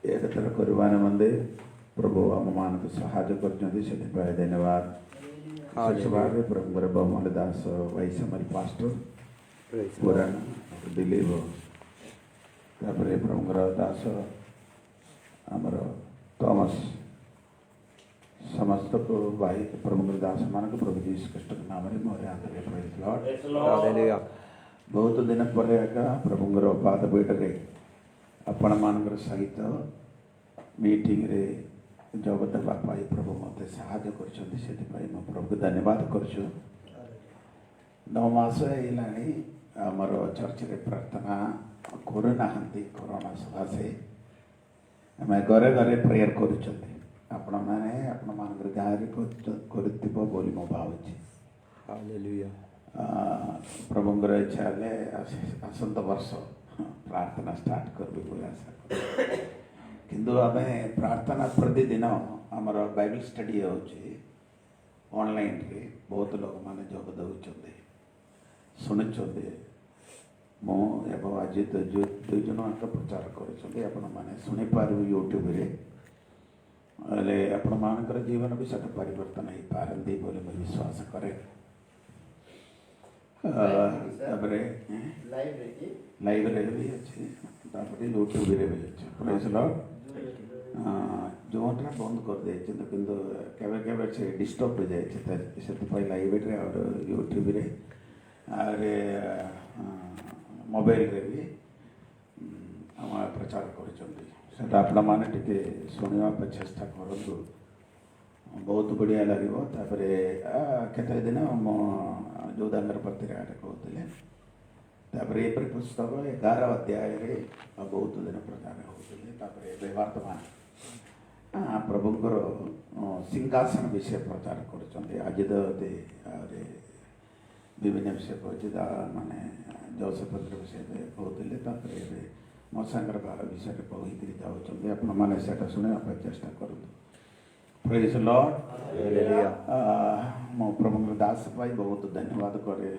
एकत्र करवा निमंते प्रभु आम मान को सहाय कर धन्यवाद। प्रभु बहुमल दास वाइस एमएल पास्टर पुराण दिलीप तापर प्रभु दास आमर थॉमस समस्त भाई प्रभु दास मान प्रभु जीसस कृष्ण के नाम में मोर प्रेज लॉर्ड। बहुत दिन पर प्रभु पादपीठ रे आपण मान सहित मीटिंग रे जब देवा प्रभु मत साहय कर प्रभु धन्यवाद कर 9 मास आमर चर्च रे प्रार्थना करूना कोरोना सकाशे आम घरे घरे प्रेयर कर आपण मैंने गाँव कर मो भावी प्रभुंर इच्छा है आसंत वर्ष प्रार्थना स्टार्ट कर आशा किंतु आम प्रार्थना प्रतिदिन आमर बाइबल स्टडी ऑनलाइन रे बहुत लोग माने जोग दौरान शुणुचे आज दुई जन प्रचार कर यूट्यूब रे आपण मान जीवन भी सब परिवर्तन हो पारती बोले मैं विश्वास करे। लाइव रे भी अच्छे यूट्यूब रे भी अच्छे प्रेज लॉर्ड। जोटा बंद कर दे किंतु केवे केवे से डिस्टर्ब हो जाए से लाइव रे और यूट्यूब रे अरे मोबाइल रे भी हम प्रचार कर आपण मैंने टे शुणा चेष्टा करूँ बहुत बढ़िया लगे। केते दिन मो जो दांगर पति कहते ये पुस्तक 11 अध्याय बहुत दिन प्रचार होते वर्तमान प्रभुंर सिंहासन विषय प्रचार कर विभिन्न विषय कहते माने जोसेफर विषय कहते मो सांगर विषय कहकर जाऊँ आपण मैंने शुणा चेष्टा करूँ प्रेज लॉर्ड। मो प्रभु दास भाई बहुत धन्यवाद करे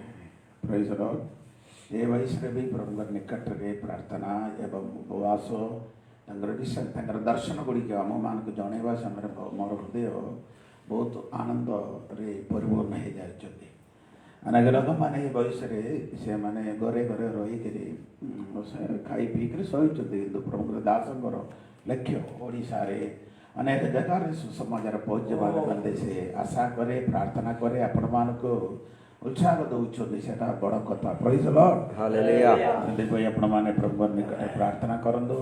प्रेज लॉर्ड। ये वयस भी प्रभु निकट रे प्रार्थना एवं उपवास विषय दर्शन गुड़िक आम मान को जनवा समय मोर हृदय बहुत आनंद रे परिपूर्ण हो जाती। अनेक लोक मैंने बयस से मैंने घरे घरे रही खाई पीकर सही प्रभु दास लक्ष्य ओडिशा रे अनेक जगह सुसमाचार पहुँचवा से आशा करे प्रार्थना करे आपण मान को उत्साह दौरान से बड़ कथा प्रेज लॉर्ड हालेलुया। आपण मैंने प्रभु निकट प्रार्थना करंदु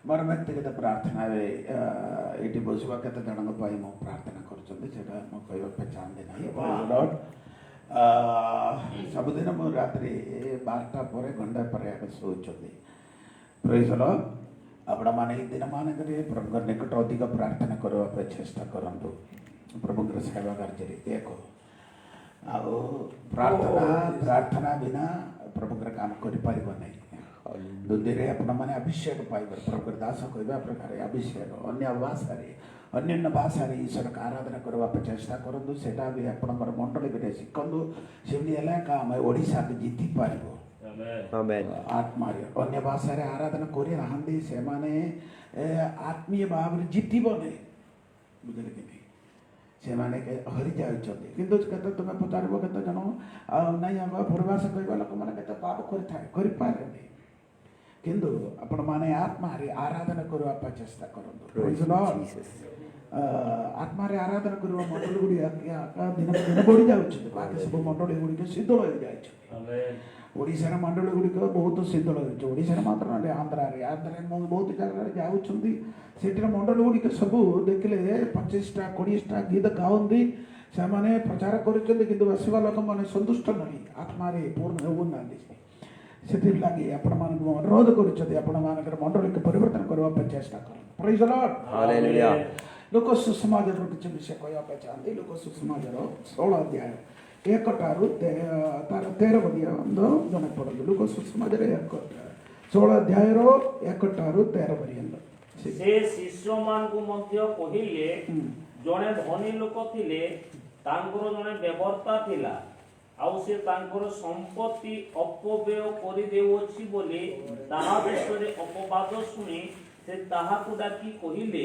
मोर व्यक्तिगत प्रार्थना ये बसवा केते जन प्रार्थना कर चाहते ना प्रेज लॉर्ड। सबुदिन मो रात्रि 12टा पर घंटा पर शोचते प्रेज लॉर्ड। आपण मैंने दिन मान प्रभु निकट अधिक प्रार्थना करने चेष्टा करूँ प्रभु सेवा कार्य एक प्रार्थना बिना प्रभु काम कर दुधे आपण मैंने अभिषेक पाइब प्रभु दास कहवा प्रकार अभिषेक अन्य भाषा अन्य भाषा ईश्वर का आराधना करने चेष्टा करूँ से आप मंडली भी शिखु सेमती आम ओडिशा को जीति पार आत्मा अन्य भाषा रे आराधना करी से माने आत्मीय भाव जीतब नहीं बुझे कि नहीं से माने हरी जाती किंतु केते तुम पचार केते जन नाई आम पूर्वास कहवा लोक मैंने पाप कर किंतु आपण माने आत्मा रे आराधना करने चेष्टा करूँ आत्मा रे आराधना करवा मंडल गुड़ी दिन दिन बढ़ी जाऊँ बाकी सब मंडल गुड़ी शीतल हो जाए ओडिशा मंडल गुड़िक बहुत शीतल होशार मात्र ना आंध्र बहुत जगह जाऊँगी मंडल गुड़िक सब देखिले 25टा 20टा गीत गाँधी से मैंने प्रचार करवा लोक मैंने संतुष्ट नहीं आत्मा पूर्ण होना से लगे आपण मान अनुरोध कर मंडल के परिवर्तन करने चेष्टा कर प्रेज लॉर्ड हालेलुया। लोक सुसमाज किसी विषय कहवाई चाहते लोक सुसमाज 16 अध्याय 1 ठारू तार 13 जन पढ़ू लोक सुसमाज 16 अध्याय 1 ठारू 13 पर्यंत से शिष्य मान को मध्य कहिले जने धनी लोक थिले तांकर जने बेवर्ता थिला आउ से तांकर संपत्ति अपव्यय करि देउछि बोली ताहा विषय अपवाद सुनी ସେ ତାହାକୁ ଡାକି କହିଲେ,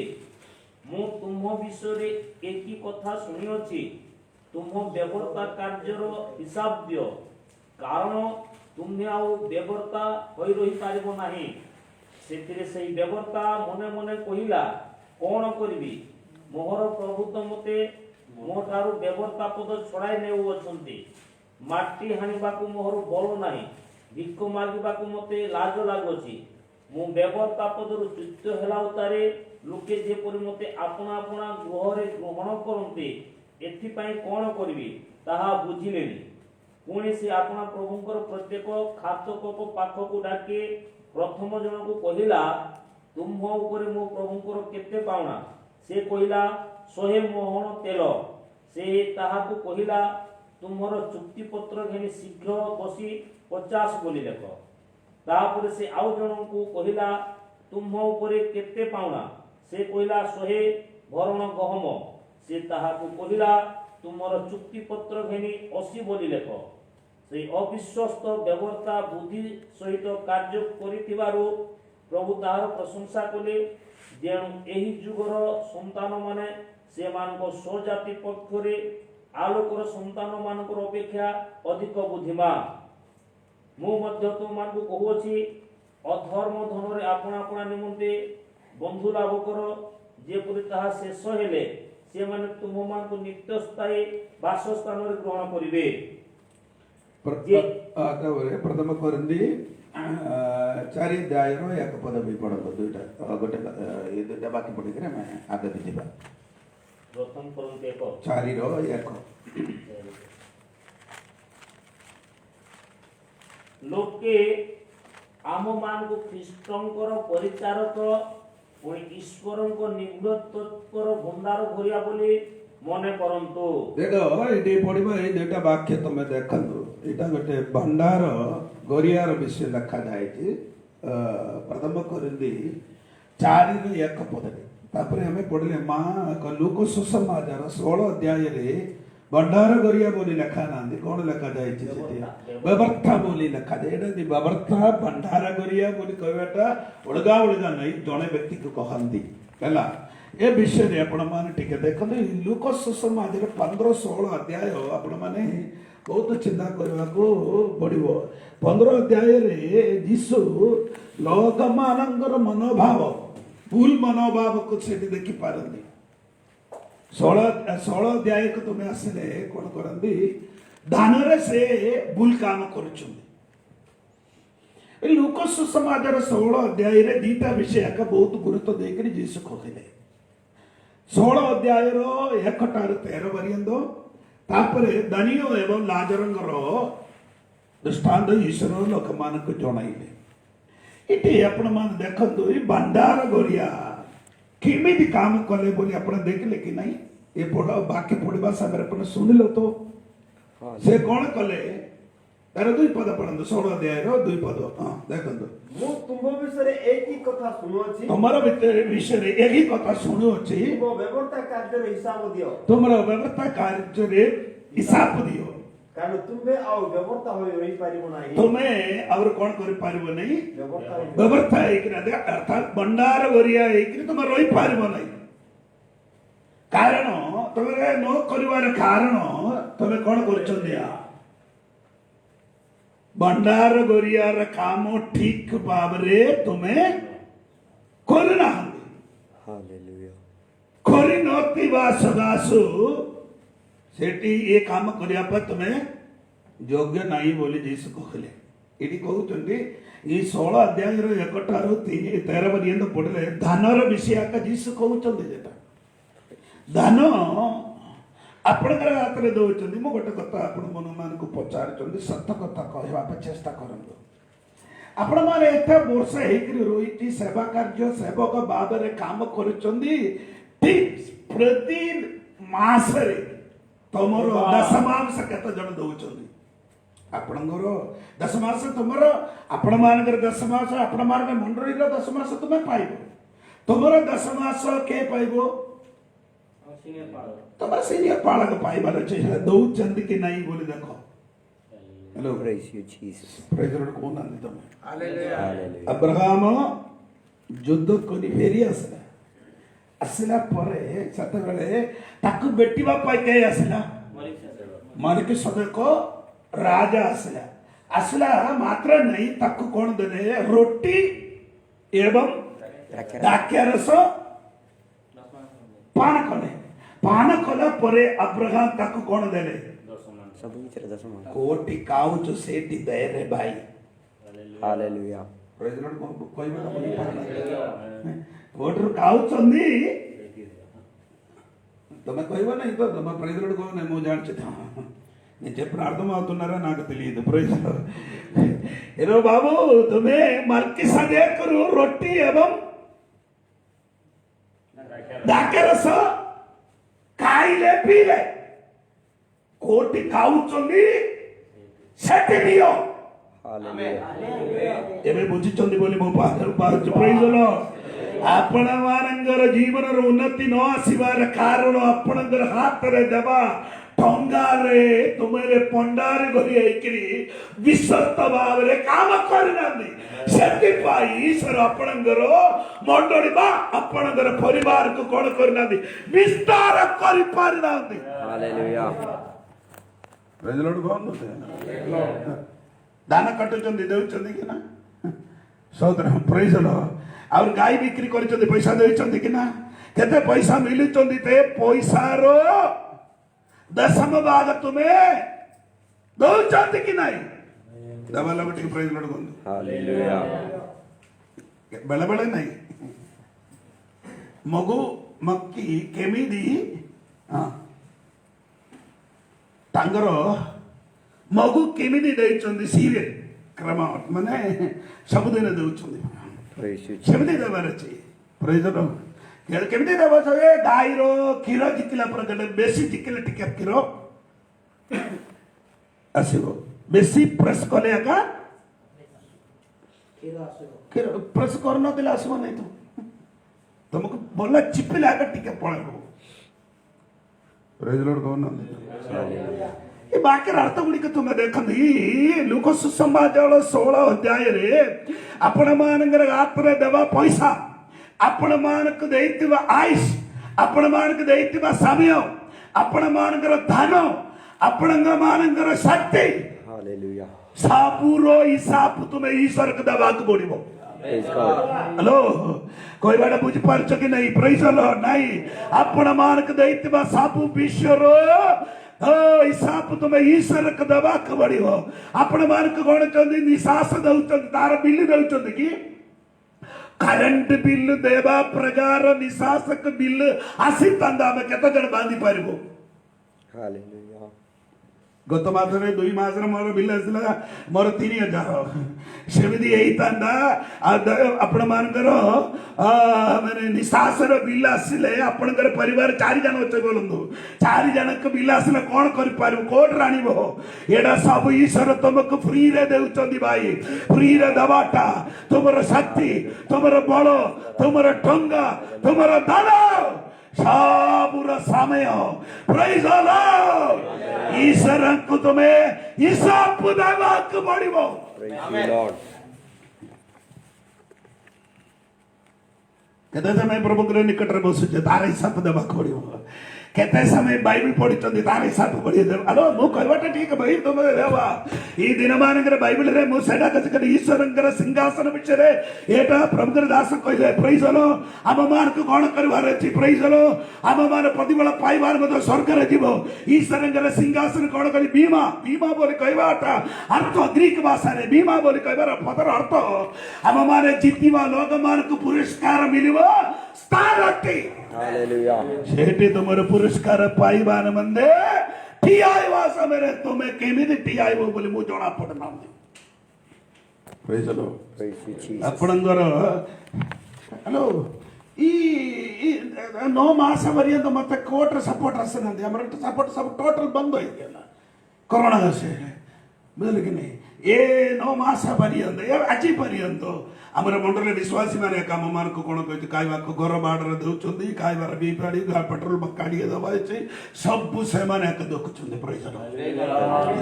ମୁଁ ତୁମ ବିଷୟରେ ଏକି କଥା ଶୁଣିଅଛି, ତୁମ ବ୍ୟବର୍ତ୍ତା କାର୍ଯ୍ୟର ହିସାବ ଦିଅ, କାରଣ ତୁମେ ଆଉ ବ୍ୟବର୍ତ୍ତା ହୋଇ ରହିପାରିବ ନାହିଁ। ସେଥିରେ ସେହି ବ୍ୟବର୍ତ୍ତା ମନେ ମନେ କହିଲା, କ'ଣ କରିବି? ମୋହର ପ୍ରଭୁ ତ ମୋତେ ମୋ ଠାରୁ ବ୍ୟବର୍ତ୍ତା ପଦ ଛଡ଼ାଇ ନେଉଅଛନ୍ତି। ମାଟି ହାଣିବାକୁ ମୋହର ବଳ ନାହିଁ, ଭିକ ମାଗିବାକୁ ମୋତେ ଲାଜ ଲାଗୁଅଛି। ମୁଁ ବ୍ୟବର୍ତ୍ତା ପଦରୁ ଚ୍ୟୁତ ହେଲା ଉତ୍ତାରେ ଲୋକେ ଯେପରି ମୋତେ ଆପଣା ଆପଣା ଗୃହରେ ଗ୍ରହଣ କରନ୍ତି, ଏଥିପାଇଁ କ'ଣ କରିବି ତାହା ବୁଝିଲେନି। ପୁଣି ସେ ଆପଣା ପ୍ରଭୁଙ୍କର ପ୍ରତ୍ୟେକ ଖାତକ ପାଖକୁ ଡାକି ପ୍ରଥମ ଜଣକୁ କହିଲା, ତୁମ୍ଭ ଉପରେ ମୋ ପ୍ରଭୁଙ୍କର କେତେ ପାଉଣା? ସେ କହିଲା, 100 ମୋହଣ ତେଲ। ସେ ତାହାକୁ କହିଲା, ତୁମର ଚୁକ୍ତିପତ୍ର ଘେନି ଶୀଘ୍ର ବସି 50 ବୋଲି ଲେଖ। ତାପରେ ସେ ଆଉ ଜଣଙ୍କୁ କହିଲା, ତୁମ୍ଭ ଉପରେ କେତେ ପାଉଣା? ସେ କହିଲା, 100 ଭରଣ ଗହମ। ସେ ତାହାକୁ କହିଲା, ତୁମର ଚୁକ୍ତିପତ୍ର ଘେନି 80 ବୋଲି ଲେଖ। ସେହି ଅବିଶ୍ୱସ୍ତ ବ୍ୟବର୍ତ୍ତା ବୁଦ୍ଧି ସହିତ କାର୍ଯ୍ୟ କରିଥିବାରୁ ପ୍ରଭୁ ତାହାର ପ୍ରଶଂସା କଲେ। ଯେଣୁ ଏହି ଯୁଗର ସନ୍ତାନମାନେ ସେମାନଙ୍କ ସ୍ୱଜାତି ପକ୍ଷରେ ଆଲୋକର ସନ୍ତାନମାନଙ୍କର ଅପେକ୍ଷା ଅଧିକ ବୁଦ୍ଧିମାନ। ମୁଁ ମଧ୍ୟ ତୁମମାନଙ୍କୁ କହୁଅଛି, ଅଧର୍ମ ଧନରେ ଆପଣା ଆପଣା ନିମନ୍ତେ ବନ୍ଧୁ ଲାଭ କର, ଯେପରି ତାହା ଶେଷ ହେଲେ ସେମାନେ ତୁମମାନଙ୍କୁ ନିତ୍ୟସ୍ଥାୟୀ ବାସସ୍ଥାନରେ ଗ୍ରହଣ କରିବେ। ପ୍ରଥମ କରନ୍ତି 4 ଅଧ୍ୟାୟର 1 ପଦ ବି ପଢ଼ନ୍ତୁ। ଗୋଟେ ଏ ଦୁଇଟା ବାକି ପଢ଼ିକିରି ଆମେ ଆଗକୁ ଯିବା। ପ୍ରଥମ କରନ୍ତି 1 4:1 ଲୋକେ ଆମମାନଙ୍କୁ ଖ୍ରୀଷ୍ଟଙ୍କର ପରିଚାରକ ପୁଣି ଈଶ୍ୱରଙ୍କ ନିଗୂଢ଼ ତତ୍ପର ଭଣ୍ଡାର ଭରିଆ ବୋଲି ମନେ କରନ୍ତୁ। ଦେଖ ଏଠି ପଢିବା ଏଇ ଦୁଇଟା ବାକ୍ୟ ତମେ ଦେଖନ୍ତୁ। ଏଇଟା ଗୋଟେ ଭଣ୍ଡାର ଗରିଆର ବିଷୟ ଲେଖାଯାଇଛି ପ୍ରଥମ କରନ୍ତି 4:1 ପଦରେ। ତାପରେ ଆମେ ପଢିଲେ ଲୁକ ସୁସମାଚାର 16 ଅଧ୍ୟାୟରେ ଭଣ୍ଡାର ଗରିଆ ବୋଲି ଲେଖା ନାହାନ୍ତି। କ'ଣ ଲେଖାଯାଇଛି ସେଠି? ବ୍ୟବର୍ତ୍ତା ବୋଲି ଲେଖାଯାଏ। ଏଇଟା ଯଦି ବ୍ୟବର୍ତ୍ତା ଭଣ୍ଡାର ଗରିଆ ବୋଲି କହିବାଟା ଅଲଗା ଅଲଗା ନାହିଁ, ଜଣେ ବ୍ୟକ୍ତିକୁ କହନ୍ତି ହେଲା। ଏ ବିଷୟରେ ଆପଣମାନେ ଟିକେ ଦେଖନ୍ତୁ। ଲୁକ ସୁସମାଚାର 15-16 ଅଧ୍ୟାୟ ଆପଣମାନେ ବହୁତ ଚିନ୍ତା କରିବାକୁ ପଡ଼ିବ। 15 ଅଧ୍ୟାୟରେ ଯୀଶୁ ଲୋକମାନଙ୍କର ମନୋଭାବ, ଭୁଲ ମନୋଭାବକୁ ସେଠି ଦେଖିପାରନ୍ତି। 16 ଅଧ୍ୟାୟକୁ ତୁମେ ଆସିଲେ କ'ଣ କରନ୍ତି? ଦାନରେ ସେ ଭୁଲ କାମ କରୁଛନ୍ତି। ଲୁକ ସୁସମାଚାର 16 ଅଧ୍ୟାୟରେ ଦିଟା ବିଷୟ ବହୁତ ଗୁରୁତ୍ୱ ଦେଇକରି ଯୀଶୁ କହିଲେ। 16 ଅଧ୍ୟାୟର 1-13 ପର୍ଯ୍ୟନ୍ତ, ତାପରେ ଦାନିୟ ଏବଂ ଲାଜରଙ୍କର ଦୃଷ୍ଟାନ୍ତ ଈଶ୍ୱର ଲୋକମାନଙ୍କୁ ଜଣାଇଲେ। ଏଠି ଆପଣମାନେ ଦେଖନ୍ତୁ, ଏ ଭଣ୍ଡାର ଗରିଆ କେମିତି କାମ କଲେ ବୋଲି ଆପଣ ଦେଖିଲେ କି ନାହିଁ? ଏ ବାକ୍ୟ ପଢିବା ସମୟରେ ଆପଣ ଶୁଣିଲ ତ? ସେ କ'ଣ କଲେ? ତାର 2 ପଦ ପଢନ୍ତୁ। 16 ଅଧ୍ୟାୟର 2 ପଦ ଦେଖନ୍ତୁ। ମୁଁ ତୁମ ବିଷୟରେ ଏକି କଥା ଶୁଣୁଅଛି, ତୁମର ବିଷୟରେ ଏହି କଥା ଶୁଣୁଅଛି, ତୁମ ବ୍ୟବର୍ତ୍ତା କାର୍ଯ୍ୟର ହିସାବ ଦିଅ। ତୁମର ବ୍ୟବର୍ତ୍ତା କାର୍ଯ୍ୟରେ ହିସାବ ଦିଅ, କାରଣ ତୁମେ ଆଉ ବ୍ୟବର୍ତ୍ତା ହୋଇ ରହିପାରିବ ନାହିଁ। ତୁମେ ଆଉ କ'ଣ କରିପାରିବ ନାହିଁ? ବ୍ୟବର୍ତ୍ତା ବ୍ୟବର୍ତ୍ତା ହେଇକିରି ଅର୍ଥାତ ଭଣ୍ଡାର ଗରିଆ ହେଇକିରି ତୁମେ ରହିପାରିବ ନାହିଁ। କାରଣ ତୁମେ ନ କରିବାର କାରଣ ତୁମେ କ'ଣ କରୁଛନ୍ତି? ଭଣ୍ଡାର ଗରିଆର କାମ ଠିକ ଭାବରେ ତୁମେ କରୁନାହାନ୍ତି। କରିନଥିବା ସଦାସୁ ସେଠି ଏ କାମ କରିବା ପାଇଁ ତୁମେ ଯୋଗ୍ୟ ନାହିଁ ବୋଲି ଯୀଶୁ କହିଲେ। ଏଠି କହୁଛନ୍ତି ଏଇ 16 ଅଧ୍ୟାୟର 1-13 ପର୍ଯ୍ୟନ୍ତ ପଢିଲେ ଧାନର ବିଷୟ ଯୀଶୁ କହୁଛନ୍ତି। ଯେଟା ଧାନ ଆପଣଙ୍କର ହାତରେ ଦଉଛନ୍ତି। ମୁଁ ଗୋଟେ କଥା ଆପଣ ମନମାନଙ୍କୁ ପଚାରୁଛନ୍ତି, ସତ କଥା କହିବା ପାଇଁ ଚେଷ୍ଟା କରନ୍ତୁ। ଆପଣମାନେ ଏତେ ବର୍ଷ ହେଇକରି ରହିଛି ସେବା କାର୍ଯ୍ୟ ସେବକ ଭାବରେ କାମ କରୁଛନ୍ତି। ଠିକ ପ୍ରତି ମାସରେ ତମର ଦଶମାଂଶ କେତେ ଜଣ ଦଉଛନ୍ତି? ଆପଣଙ୍କର ଦଶମାଂଶ ତୁମର, ଆପଣମାନଙ୍କର ଦଶମାଂଶ, ଆପଣମାନଙ୍କ ମଣ୍ଡଳୀର ଦଶମାଂଶ ତୁମେ ପାଇବ। ତୁମର ଦଶମାଂଶ କିଏ ପାଇବ? ତମର ସିନିୟର ପାଳକ ପାଇବାର ଅଛି। ସେଟା ଦଉଛନ୍ତି କି ନାହିଁ ବୋଲି ଦେଖ। ହ୍ୟାଲୋ, ପ୍ରେଜ୍ ୟୁ ଜିସସ୍। ପ୍ରେଜ୍ ଲର୍ଡ କହୁନାହାନ୍ତି ତମେ? ହାଲେଲୁୟା। ଅବ୍ରାହମ ଯୁଦ୍ଧ କରି ଫେରି ଆସିଲା। ଆସିଲା ପରେ ସେତେବେଳେ ତାକୁ ଭେଟିବା ପାଇଁ କେହି ଆସିଲା? ମାଲିକ ସଦକ ରାଜା ଆସିଲା। ଆସିଲା ମାତ୍ର ନାହିଁ, ତାକୁ କଣ ଦେଲେ? ରୋଟି ଏବଂ ଦ୍ରାକ୍ଷାରସ ପାନ କଲେ। ପାନ କଲା ପରେ ଅବ୍ରାହମ ତାକୁ କଣ ଦେଲେ? କୋଟି କାଉଚ ସେଇଠି ଦେରେ ଭାଇ। हालेलुया ପ୍ରେଜ୍ ଲର୍ଡ କହିବା କୋଟିରୁ ଖାଉଛନ୍ତି ତମେ କହିବ ନାହିଁ ତ? ତମେ ପ୍ରେଜ୍ ଲର୍ଡ କହ ନାହିଁ, ମୁଁ ଜାଣିଛି ତ ନିଜେ ప్రార్థన అవుతున్నారా నాకు తెలియదు. ప్రైజ్ ఎరో బాబు ତୁମେ ମଲ୍କିସେଦେକରୁ ରୋଟି ଏବଂ ଦ୍ରାକ୍ଷାରସ ଖାଇଲେ ପିଇଲେ, କୋଟି ଖାଉଛନ୍ତି ସେଠି ନିଅ। हालेलुया ଏବେ ବୁଝିଛନ୍ତି ବୋଲି ମୁଁ ପାଉଛି। ପ୍ରେଜ୍ ଦ ଲର୍ଡ। ଆପଣ ମାନଙ୍କର ଜୀବନର ଉନ୍ନତି ନ ଆସିବାର କାରଣ ଆପଣଙ୍କର ହାତରେ ଦେବା ଟଙ୍କାରେ ତୁମରେ ପଣ୍ଡାରେ ଭରି ହେଇକିରି ବିଶ୍ୱସ୍ତ ଭାବରେ କାମ କରିନାହାନ୍ତି। ସେଥିପାଇଁ ଈଶ୍ୱର ଆପଣଙ୍କର ମଣ୍ଡଳୀ ବା ଆପଣଙ୍କର ପରିବାରକୁ କଣ କରିନାହାନ୍ତି? ବିସ୍ତାର କରିପାରିନାହାନ୍ତି। हालेलुया ପ୍ରେଜ୍ ଦ ଲର୍ଡ କହନ୍ତୁ। ଦାନ କାଟୁଛନ୍ତି, ଦେଉଛନ୍ତି କି ନା? ସୋଦର ପ୍ରେଜ୍ ଦ ଲର୍ଡ। ଆଉ ଗାଈ ବିକ୍ରି କରିଛନ୍ତି, ପଇସା ଦେଇଛନ୍ତି କି ନା? କେତେ ପଇସା ମିଳୁଛନ୍ତି? ତେ ପଇସାର ଦଶମ ଭାଗ ତୁମେ ଦଉଛନ୍ତି କି ନାହିଁ? ଦେବା ଲୋକ ଟିକେ ପ୍ରେଜ୍ ଦ ଲର୍ଡ କୁହନ୍ତୁ। हालेलुया ବେଳେ ବେଳେ ନାହିଁ। ମଗୁ ମକ୍କି କେମିତି ତାଙ୍କର ମଗୁ କେମିତି ଦେଇଛନ୍ତି? ସିରିଏ କ୍ରମ ମାନେ ସବୁଦିନ ଦେଉଛନ୍ତି, ସେମିତି ଦେବାର ଅଛି। ପ୍ରେଜ୍ ଦ ଲର୍ଡ। କେମିତି ଦେବ? ଗାଈର କ୍ଷୀର ଜିତିଲା ପରେ ବେଶୀ ଜିତିଲେ ଟିକେ କ୍ଷୀର ଆସିବ, ବେଶୀ ପ୍ରେସ୍ କଲେ ଏକା କ୍ଷୀର ପ୍ରେସ୍ କରିନଥିଲେ ଆସିବ ନାହିଁ। ତ ତମକୁ ଭଲ ଚିପିଲେ ଏକା ଟିକେ ପଳେଇବ। ପ୍ରେଜ୍ ଦ ଲର୍ଡ କହୁନାହାନ୍ତି। ଏ ବାକ୍ୟର ଅର୍ଥ ଗୁଡ଼ିକ ତୁମେ ଦେଖନ୍ତି। ଲୁକ ସୁସମାଚାର 16 ଅଧ୍ୟାୟରେ ଆପଣ ମାନଙ୍କର ହାତରେ ଦେବା ପଇସା, ଆପଣ ମାନଙ୍କୁ ଦେଇଥିବା ଆୟୁଷ, ଆପଣ ମାନଙ୍କୁ ଦେଇଥିବା ସମୟ, ଆପଣ ମାନଙ୍କର ଧନ, ଆପଣଙ୍କ ମାନଙ୍କର ଶକ୍ତି, हालेलुया ସବୁର ହିସାବ ତୁମେ ଈଶ୍ୱରକୁ ଦେବାକୁ ପଡିବ। प्रेज गॉड ହ୍ୟାଲୋ, କହିବାଟା ବୁଝିପାରୁଛ କି ନାହିଁ? ପ୍ରେଜ୍ ଦ ଲର୍ଡ। ନାହିଁ, ଆପଣ ମାନଙ୍କୁ ଦେଇଥିବା ସବୁ ବିଷୟର ହିସାବ ତୁମେ ଈଶ୍ୱରକୁ ଦେବାକୁ ପଡିବ। ଆପଣ ମାନଙ୍କୁ କଣ ଛନ୍ତି? ନିଶ୍ୱାସ ଦଉଛନ୍ତି, ତାର ବିଲ ଦଉଛନ୍ତି କି? କରେଣ୍ଟ ବିଲ୍ ଦେବା ପ୍ରକାର ନିଶ୍ୱାସକ ବିଲ୍ ଆସିଥାନ୍ତା, ଆମେ କେତେ ଜଣ ବାନ୍ଧି ପାରିବୁ? हालेलुया ଗତ ମାସରେ 2 ମାସରେ ମୋର ବିଲ୍ ଆସିଲା ମୋର 3000। ସେମିତି ହେଇଥାନ୍ତା ଆପଣ ମାନଙ୍କର ମାନେ ନିଶ୍ୱାସର ବିଲ୍ ଆସିଲେ ଆପଣଙ୍କର ପରିବାର 4 ଜଣ ଅଛ ବୋଲନ୍ତୁ, 4 ଜଣଙ୍କ ବିଲ୍ ଆସିଲେ କଣ କରିପାରିବୁ? କୋଉଠୁ ଆଣିବ? ଏଇଟା ସବୁ ଈଶ୍ୱର ତମକୁ ଫ୍ରିରେ ଦେଉଛନ୍ତି ଭାଇ। ଫ୍ରିରେ ଦେବାଟା ତୁମର ଶକ୍ତି, ତୁମର ବଳ, ତୁମର ଟଙ୍କା, ତୁମର ଧନ, ସବୁର ସମୟ। ପ୍ରେଜ୍ ଦ ଲର୍ଡ। ଈଶ୍ୱରଙ୍କୁ ତୁମେ ହିସାବ ଦେବାକୁ ପଡିବ। प्रेज द लॉर्ड କେତେ ସମୟ ପ୍ରଭୁଙ୍କର ନିକଟରେ ବସୁଛେ, ତାର ହିସାବ ଦେବାକୁ ପଡିବ। କେତେ ସମୟ ବାଇବେଲ ପଢିଛନ୍ତି, ତାର ହିସାବ ପଢିଦେବ। ଆଲୋ, ମୁଁ କହିବାଟା ଠିକ ଭାଇ, ତୁମେ ଦେବା ଏଇ ଦିନ ମାନଙ୍କରେ ବାଇବେଲରେ ମୁଁ ସେଇଟା କହି ଈଶ୍ୱରଙ୍କର ସିଂହାସନ ବିଷୟରେ ଏଇଟା ପ୍ରଭୁଙ୍କର ଦାସ କହିଲେ। ପ୍ରେଜ୍ ଦ ଲର୍ଡ। ଆମ ମାନଙ୍କୁ କଣ କରିବାର ଅଛି? ପ୍ରେଜ୍ ଦ ଲର୍ଡ। ଆମ ମାନ ପ୍ରତିଫଳ ପାଇବାର ମଧ୍ୟ ସ୍ୱର୍ଗରେ ଯିବ। ଈଶ୍ୱରଙ୍କର ସିଂହାସନ କଣ କରି? ବୀମା। ବୀମା ବୋଲି କହିବାଟା ଅର୍ଥ ଗ୍ରୀକ ଭାଷାରେ ବୀମା ବୋଲି କହିବାର ପଦର ଅର୍ଥ ଆମ ମାନେ ଜିତିବା, ଲୋକମାନଙ୍କୁ ପୁରସ୍କାର ମିଳିବ ସ୍ଥାନଟି। हालेलुया ସେଠି ତୁମର ପୁରସ୍କାର ପାଇବା ନିମନ୍ତେ ଠିଆ ହେବା ସମୟରେ ତୁମେ କେମିତି ଠିଆ ହେବ ବୋଲି ମୁଁ ଜଣା ପଡୁନାହାନ୍ତି। प्रेज यू जीसस ଆପଣଙ୍କର ହ୍ୟାଲୋ, 9 ମାସ ପର୍ଯ୍ୟନ୍ତ ମତେ କୋର୍ଟରେ ସପୋର୍ଟ ଆସିନାହାନ୍ତି। ଆମର ସପୋର୍ଟ ସବୁ ଟୋଟାଲ ବନ୍ଦ ହେଇଗଲା କରୋନା ଆସିଲେ, ବୁଝିଲେ କି ନାହିଁ? 9 ମାସ ପର୍ଯ୍ୟନ୍ତ ଆଜି ପର୍ଯ୍ୟନ୍ତ ଆମର ମଣ୍ଡଳରେ ବିଶ୍ୱାସୀ ମାନେ କାମ ମାନଙ୍କୁ କଣ କହିଛି? ଖାଇବାକୁ ଘର ବାଡରେ ଦେଉଛନ୍ତି, ଖାଇବାର ବି ପାଡ଼ି ପେଟ୍ରୋଲ କାଢିକି ଦେବା ହେଇଛି, ସବୁ ସେମାନେ ଦେଖୁଛନ୍ତି। ପ୍ରେଜ୍ ଦ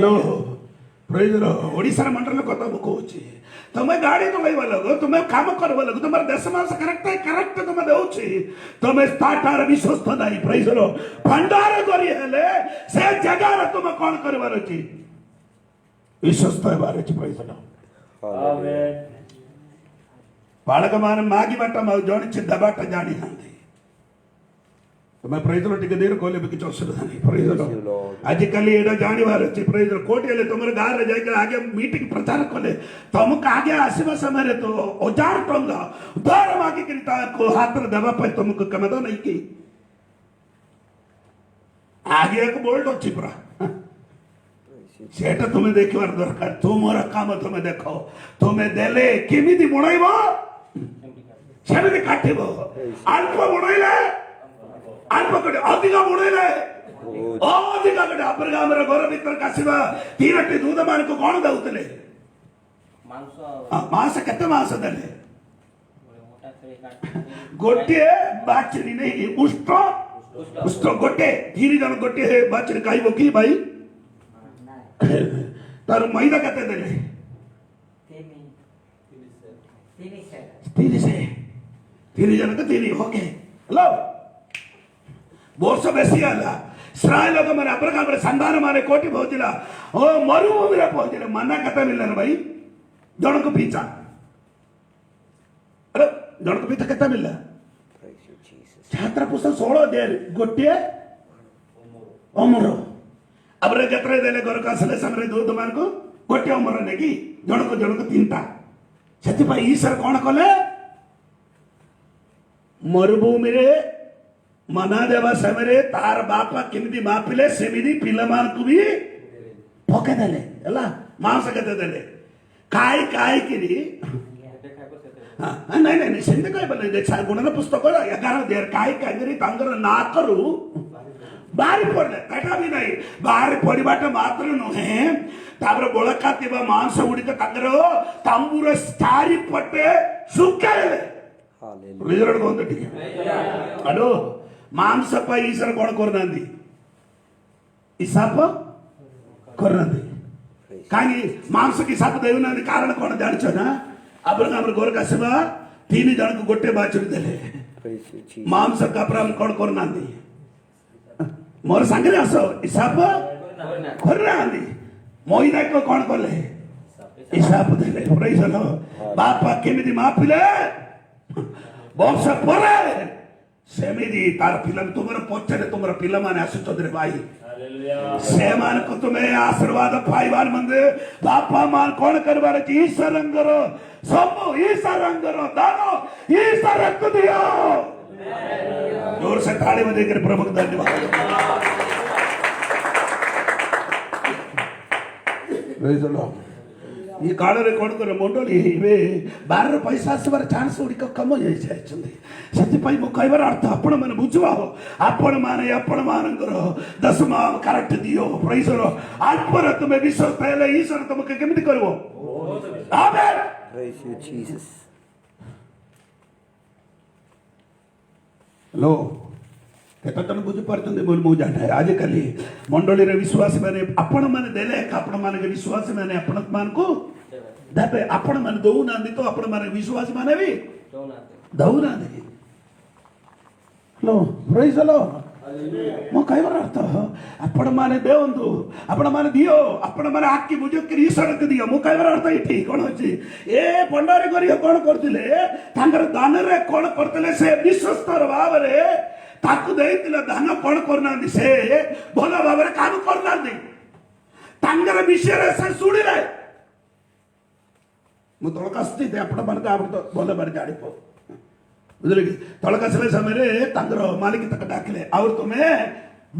ଲର୍ଡ। ओडिशार मंडल कथा मु कहूँ तुम्हें गाड़ी चलैवा लोग तुम्हें काम करवा लोग तुम देश मास करेक्ट तुम्हें दौची तुम्हें तार विश्वस्त नहीं प्रेज लो भंडार करी हेले से जगह तुम कौन करवार अछि विश्वस्त हेबार अछि प्रेज लो आमेन बालक मान मागी बाटा जानी दबाटा जानी हांती तुम्हें प्रेज लो टिके देर कहले किछ असुविधा नहीं प्रेज लो आजिकल एटा जानिबार अछि प्रेज लो कोटी हेले तुमर गार रे जाके आगे मीटिंग प्रचार कले तुमको आगे आसीबा समय रे तो 1000 टंका उधार मागी करिता को हाथ रे देबा पे तुमको कमदा नहीं की आगे एक बोल्ट अछि पुरा सेटा तुम्हें देखिबार दरकार तुमर काम तुम्हें देखो तुम्हें देले केमिति बुणाइबो सेमिति काटिबो अल्प बुणाइले अल्प कटे अधिक बुणाइले अधिक कटे अब्राहम रे घर भीतर कासिबा तीनटी दूध मान को कोन दउतले मांस केते मांस देले गोटे बाचरी नहीं उष्ट गोटे धीरे जन गोटे बाचरी खाइबो की भाई तार मैदा केते देले तीन जन के तीन ओके हेलो वर्ष बेसी आला इस्राएल लोग माने अब्राहम रे संतान माने कोटी पहुंचला ओ मरुभूमि रे पहुंचले मना केते मिलले रे भाई जन को पीछा अरे जन को पीछा केते मिलला छात्र पुस्तक 16 देर गोटे अमर अब जत्रे देले घर का सले समरे दूध मान को गोटे अमर ने की जन को तीनटा सेति भाई ईश्वर कोन कले मरुभूमि रे मना देवा समय तार बापा केमिति मापिले सेमिति पिला मान को भी पके देले हला मांस केते देले काय किरी हां नहीं सेंते काय बोले देख गुणन पुस्तक 11 देर काय कागरी तांगर ना करू बाहर पड़ले कटा भी नहीं बाहर पड़िबाटा मात्र नहे तापर बोळका तिबा मांस उडिक तांगर तंबुर चारि पटे सुकाले हालेलुया रिजल्ट कोन ठीक हेलो मांस पर ईश्वर कौन करना हिसाब करना कहीं मांस की हिसाब देना कारण कौन जान ना अब्राहम गोर का सेवा 3 जन को गोटे बाछुरी देले मांस का प्राम कौन करना मोर संगे आस हिसाब करना मैदा को कौन कले हिसाब देले प्रेज लो बापा केमिति मापिले वर्ष पर सेमिति तार फिल्म तुमर पछरे तुमर पिला माने आसुच रे भाई से मान को तुम्हें आशीर्वाद पाइबार मंदे बापा मान कौन करबार ईश्वर अंगर सब ईश्वर अंगर दानो ईश्वर को दियो जोर से ताली बजा कर प्रभु धन्यवाद प्रेज द लॉर्ड ये काल रे कोन कर मंडली इबे बाहर पैसा आसबार चांस उडी कम हो जाय छथि सेति पई मो कहबार अर्थ आपण माने बुझवा हो आपण मानकर दशमा करेक्ट दियो प्रेज द लॉर्ड आत्मर तुम्हें विश्वास पहले ईश्वर तुमके केमिति करबो amen praise you Jesus hello केता तन बुझ पारछन बोल मु जाने आजिकल मंडली रे विश्वास माने आपण माने देले आपण माने के विश्वास माने आपण मान को दाते आपण माने दउ ना तो आपण माने विश्वास माने भी दउ ना दे हेलो प्रेज द लॉर्ड मो कहबार अर्थ आपण माने देवंतु आपण माने दियो आपण माने आकी बुझ के ईश्वर के दियो मो कहबार अर्थ इठी कोन अछि ए भंडारी करियो कोन करथिले तांगर दान रे कोन करथिले से विश्वस्तर भाव रे ताकु देइतिला दान कोन करना से भला भाव रे काम करना दे तांगर विषय रे से सुडिले मु तळकास्ती ते आपण माने आप तो भला बार गाडी पो बुझले कि तळकासले समय रे तांगर मालिक तक डाकले और तुम्हें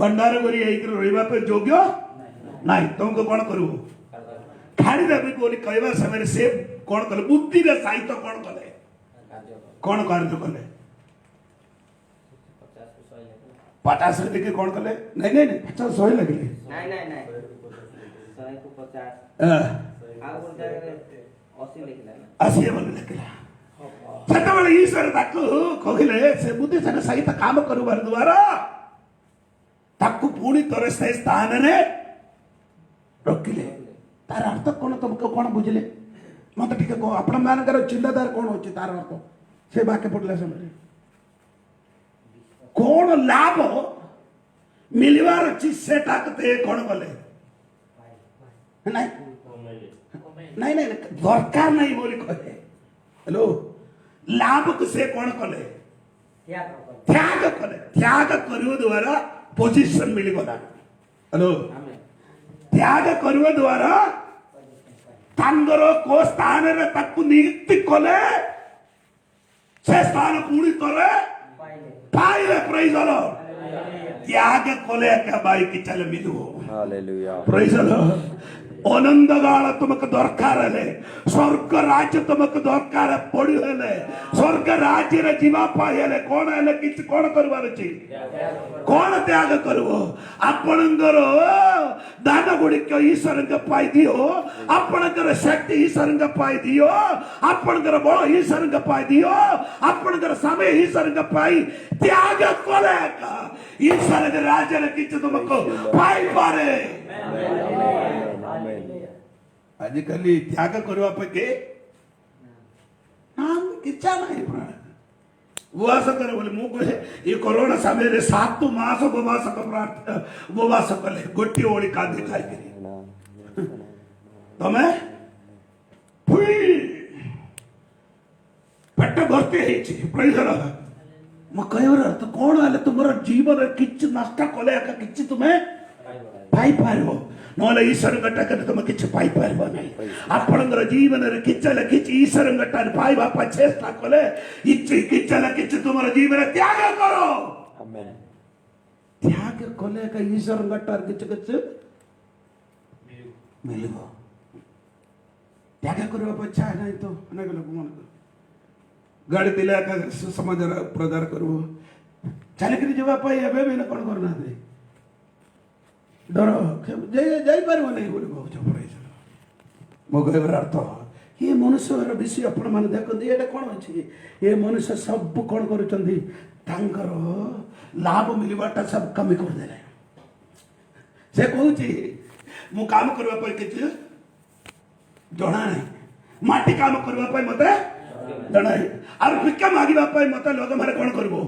भंडार करी एकर रहिबा पे योग्य नहीं तुमको कोन करू खाड़ी देबे बोली कहबा समय से कोन कले बुद्धि रे साहित्य कोन कले कोन कार्य कले 50 लेके कौन कले नहीं 50 100 लगले नहीं 100 को 50 आ बोल जाए 80 लिखला 80 बोल लिखला सतबले ईश्वर ताकू कहले से बुद्धि से सहित काम करबार द्वारा ताकू पूरी तरह से स्थान रे रखिले तार अर्थ कौन तुमको कौन बुझले मत टिके कह आपण मानकर चिंताधारा कौन होची तार अर्थ से वाक्य पढ़ला समय कौन लाभ मिलवार अच्छी सेटा कते कौन कले नहीं नहीं नहीं दरकार नहीं बोली कहे हेलो लाभ को से कौन कले त्याग कले त्याग करियो द्वारा पोजीशन मिली गला हेलो त्याग करियो द्वारा तांगर को स्थान रे ताकू नियुक्ति कले से स्थान पूरी करे पाइले प्रेज द लॉर्ड त्याग कले का बाई की चले मिलू हालेलुया प्रेज द लॉर्ड आनंद गाल तुमको दरकार है स्वर्ग राज्य तुमको दरकार है पड़ी है स्वर्ग राज्य रे जीवा पाई है कौन है किछ कौन करबार अछि कौन त्याग करबो आपनकर दान गुडी के ईश्वर के पाई दियो आपनकर शक्ति ईश्वर के पाई दियो आपनकर बल ईश्वर के पाई दियो आपनकर समय ईश्वर के पाई त्याग करे का ईश्वर के राज्य रे किछ तुमको पाई पारे आजिकल त्याग करवा पे इच्छा नहीं उपवास करे बोले मु कहे ये कोरोना समय रे 7 मास उपवास उपवास कले गोटी ओळी कांदी खाई करी तमे फुई पेट भरते हेछि प्रेज द लॉर्ड म कहवर तो कोन आले तुमर जीवन रे किछ नष्ट कले का किछ तुमे पाई पारबो नोले ईश्वर गट्टा करे तुम किछ पाई पारबो नहीं आपनकर जीवन रे किछले किछ ईश्वर गट्टा पाई बापा चेष्टा कले इच्छे किछले किछ तुमर जीवन रे त्याग करो आमेन त्याग कले का ईश्वर गट्टा किछ किछ मिलबो त्याग करबा पछा नहीं तो अनेक लोग मन गाड़ी दिला का समाज प्रचार करबो चल के जवा पाई एबे में कोन करना दे डर जाई पारबो नहीं बोले बहुत प्रेज मो कहबर अर्थ ये मनुष्यर विषय आपण माने देखंदी एटा कोन अछि ये मनुष्य सब कोन करूचंदी तांकर लाभ मिलबाटा सब कमी कर देले से कहूची मु काम करबा पय किछ जणा नहीं माटी काम करबा पय मते जणा नहीं और भिक्षा मागिबा पय मते लोग मारे कोन करबो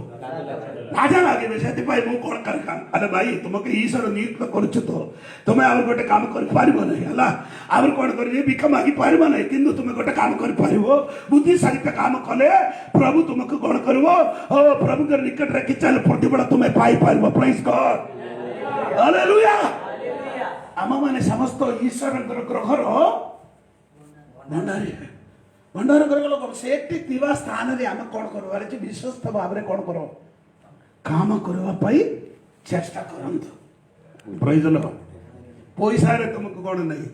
राजा लागे से मु कौन कर काम अरे भाई तुमको ईश्वर नियुक्त करुच तो तुम्हें आवर गोटे काम कर पारिबो नहीं हला आवर कोन कर भिक्षा मागी पारिबो नहीं किंतु तुम गोटे काम कर पारिबो बुद्धि सहित काम कले प्रभु तुमको कोन करबो ओ प्रभु के निकट रे चल प्रतिफल तुम्हें पाई पारिबो प्रेज गॉड हालेलुया आम माने समस्त ईश्वर ग्रहर भंडारी भंडार कर लोक सेठी दिवा स्थान रे हम कोन करबार अछि विश्वस्त भाव रे कोन करो काम करवा पाई चेष्टा करंतु प्रेज द लॉर्ड पैसा रे तुमको कोन नहीं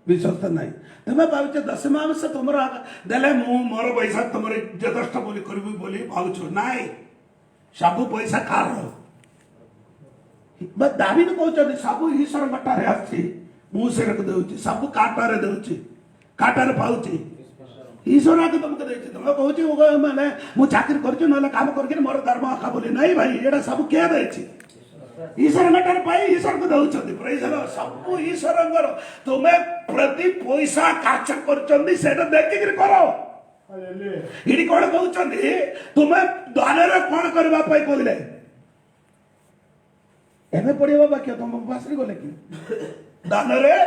विश्वास नहीं तमे भावछ दशमांश तुमरा देले मु मोर पैसा तुमरे जथेष्ट बोली करबी बोली भावछ नाही सब पैसा कार बस दाबी न कहउछ सब ईश्वर बटा रे अछि मु से रख देउछि सब काटा रे देउछि काटा रे पाउछि ईश्वर आके तुमको देछि तुम कहउछि माने मु चाकरी करछि नले काम करके मोर धर्म आखा बोली नहीं भाई एटा सब के देछि ईश्वर मटर पाई ईश्वर को दउछथि प्रेज द सब ईश्वर अंगर तुमे प्रति पैसा खर्च करछन्दी सेटा देखि के करो हालेलुया इडी कोन कहउछन्दी तुमे दान रे कोन करबा पाई कहले एमे पडिबा बाकी तुम पासरी गले कि दान रे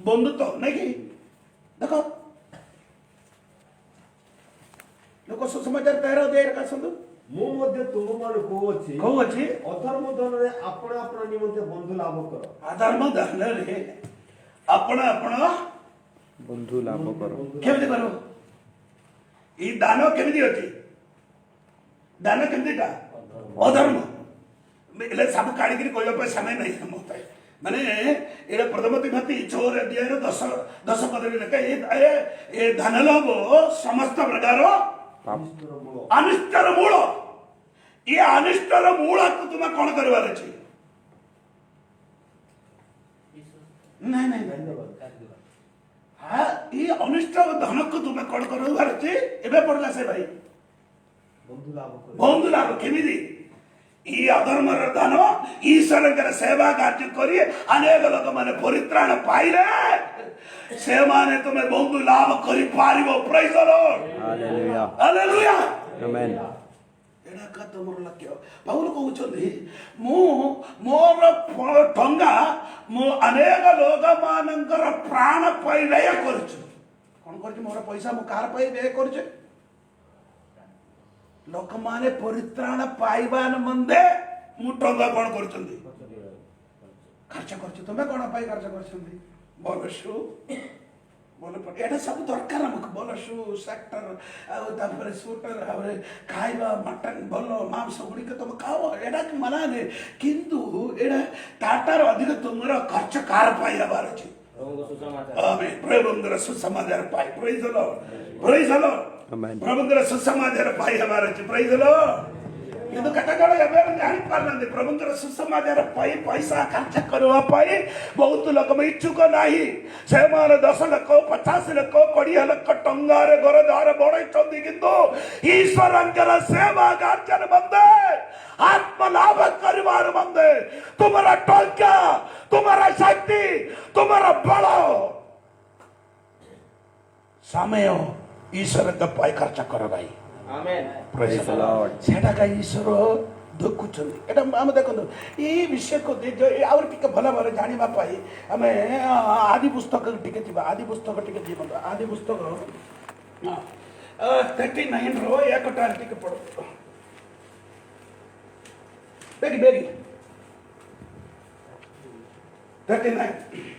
बंधुत्व नहीं कि देखो लोक सुसमाचार 13 देर का संदु मु मध्ये तुम मान को अछि अधर्म धन रे अपना अपना निमंते बंधु लाभ करो अधर्म धन रे अपना अपना बंधु लाभ करो केमति करो ई दान केमति अछि दान केमति का अधर्म एले सब काढी के कोइबा पे समय नहीं हमते माने एडा प्रथम तिमोथी 6 अध्याय 10 पद रे लिखा ए धन लाभ समस्त प्रकार अनिष्टर मूल ये अनिष्टर मूल को तुम्हें कौन करवार अछि नहीं नहीं हाँ ये अनिष्ट धन को तुम्हें कौन करवार अछि एबे पड़ला से भाई बंधु लाभ केमिदी ಈ ಅಧರ್ಮರ ದಾನ ಈಶ್ವರଙ୍କର ಸೇವಾ କାର୍ଯ୍ୟ କରି ଅନେକ ଲୋକମାନେ ପରିତ୍ରାଣ ପାଇଲେ ସେମାନେ ତୁମେ ବହୁତ ଲାଭ କରିପାରିବ ପ୍ରେଜ୍ ଦ ଲର୍ଡ Hallelujah. Hallelujah Amen. ଏଇଟା ଏକା ତମର ଲକ୍ଷ୍ୟ ପାଉଲ କହୁଛନ୍ତି ମୁଁ ମୋର ଟଙ୍କା ମୁଁ ଅନେକ ଲୋକମାନଙ୍କର ପ୍ରାଣ ପାଇଁ ବ୍ୟୟ କରୁଛି କଣ କରୁଛି ମୋର ପଇସା ମୁଁ କାହାର ପାଇଁ ବ୍ୟୟ କରୁଛି ଲୋକମାନେ ପରିତ୍ରାଣ ପାଇବା ନିମନ୍ତେ ମୁଁ ଟଙ୍କା କଣ କରୁଛନ୍ତି ଖର୍ଚ୍ଚ କରୁଛି ତୁମେ କଣ ପାଇଁ ଖର୍ଚ୍ଚ କରୁଛନ୍ତି ଭଲ ସୁ ଭଲ ଏଇଟା ସବୁ ଦରକାର ଆମକୁ ଭଲ ସୁ ସେକ୍ଟର ଆଉ ତାପରେ ସୁଟର ତାପରେ ଖାଇବା ମଟନ ଭଲ ମାଂସ ଗୁଡ଼ିକ ତମେ ଖାଅ ଏଇଟା ମନା ନାହିଁ କିନ୍ତୁ ଏଇଟା ତାଠାରୁ ଅଧିକ ତୁମର ଖର୍ଚ୍ଚ କାହାର ପାଇଁ ହେବାର ଅଛି ପ୍ରଭୁଙ୍କ ସୁସମାଚାର ଆମେନ୍ ପ୍ରଭୁଙ୍କର ସୁସମାଚାର ପାଇଁ ପ୍ରେଜ୍ ଦ ଲର୍ଡ ପ୍ରେଜ୍ ଦ ଲର୍ଡ Amen. ପ୍ରଭୁଙ୍କର ସୁସମାଚାର ପାଇଁ ହେବାର ଅଛି ପ୍ରେଜ୍ ଦ ଲର୍ଡ କିନ୍ତୁ କେତେ ଜଣ ଏବେ ଜାଣିପାରୁନାହାନ୍ତି ପ୍ରଭୁଙ୍କର ସୁସମାଚାର ପାଇଁ ପଇସା ଖର୍ଚ୍ଚ କରିବା ପାଇଁ ବହୁତ ଲୋକ ଇଚ୍ଛୁକ ନାହିଁ ସେମାନେ 10 ଲକ୍ଷ 50 ଲକ୍ଷ 20 ଲକ୍ଷ ଟଙ୍କାରେ ଘର ଦ୍ୱାର ବଢାଇଛନ୍ତି କିନ୍ତୁ ଈଶ୍ୱରଙ୍କର ସେବା କାର୍ଯ୍ୟ ନିମନ୍ତେ ଆତ୍ମ ଲାଭ କରିବାର ନିମନ୍ତେ ତୁମର ଟଙ୍କା ତୁମର ଶକ୍ତି ତୁମର ବଳ ସମୟ ଈଶ୍ୱରଙ୍କ ପାଇଁ ଖର୍ଚ୍ଚ କର ଭାଇ ଆମେନ୍ Praise the Lord. ସେଟାକା ଈଶ୍ୱର ଦେଖୁଛନ୍ତି ଏଇଟା ଆମେ ଦେଖନ୍ତୁ ଏଇ ବିଷୟକୁ ଆହୁରି ଟିକେ ଭଲ ଭାବରେ ଜାଣିବା ପାଇଁ ଆମେ ଆଦି ପୁସ୍ତକ ଟିକେ ଯିବା ଆଦି ପୁସ୍ତକ ଟିକେ ଯିବା ଆଦି ପୁସ୍ତକ 39ର 1ଟାରେ ଟିକେ ପଢ ବେଗି ବେଗି 39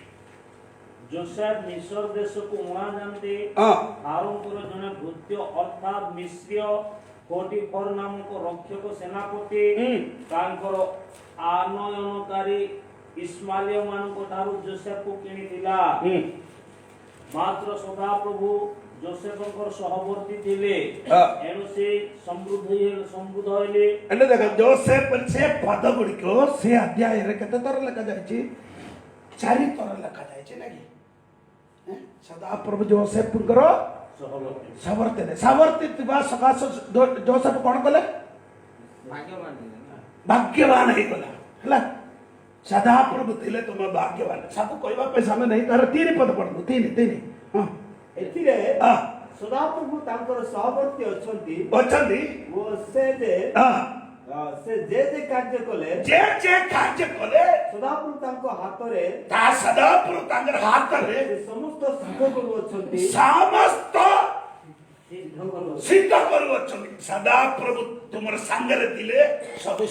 ଯୋସେଫ ମିଶ୍ର ଦେଶକୁ ଅଣାଯାଆନ୍ତି ଫାରୋଙ୍କର ଜଣେ ଭୃତ୍ୟ ଅର୍ଥାତ୍ ମିଶ୍ରୀୟ ପୋଟିଫର ନାମକ ରକ୍ଷକ ସେନାପତି ତାଙ୍କର ଆନୟନକାରୀ ଇସ୍ମାଏଲ ମାନଙ୍କ ଠାରୁ ଯୋସେଫକୁ କିଣିଥିଲା ମାତ୍ର ସଦାପ୍ରଭୁ ଯୋସେଫଙ୍କର ସହବର୍ତ୍ତୀ ଥିଲେ ଏଣୁ ସେ ସମୃଦ୍ଧ ହେଲେ એટલે ଦେଖ ଯୋସେଫ ସେ ପଦ ଗୁଡ଼ିକ ସେ ଅଧ୍ୟାୟରେ କେତେ ଥର ଲେଖାଯାଇଛି 4 ଥର ଲେଖାଯାଇଛି ନାକି ସଦାପ୍ରଭୁ ଯୋସେଫଙ୍କର ସବର୍ତ୍ତୀ ଥିବା ସକାଶ ଯୋସେଫ କଣ କଲେ ଭାଗ୍ୟବାନ ହେଇଗଲା ହେଲା ସଦାପ୍ରଭୁ ଥିଲେ ତୁମ ଭାଗ୍ୟବାନ ସବୁ କହିବା ପାଇଁ ସମୟ ନାହିଁ ତାର 3 ପଦ ପଢନ୍ତୁ 3 ହଁ ଏଥିରେ ସଦାପ୍ରଭୁ ତାଙ୍କର ସହବର୍ତ୍ତୀ ଅଛନ୍ତି ଓ ସେ ଯେ କାର୍ଯ୍ୟ କଲେ ସଦାପ୍ରଭୁ ତାଙ୍କ ହାତରେ ତା ସଦାପ୍ରଭୁ ତାଙ୍କର ହାତରେ ସେ ସମସ୍ତ ସିଦ୍ଧ କରୁଅଛନ୍ତି ସମସ୍ତ ସିଦ୍ଧ କରୁଅଛନ୍ତି ସଦାପ୍ରଭୁ ତୁମର ସାଙ୍ଗରେ ଥିଲେ ସବୁ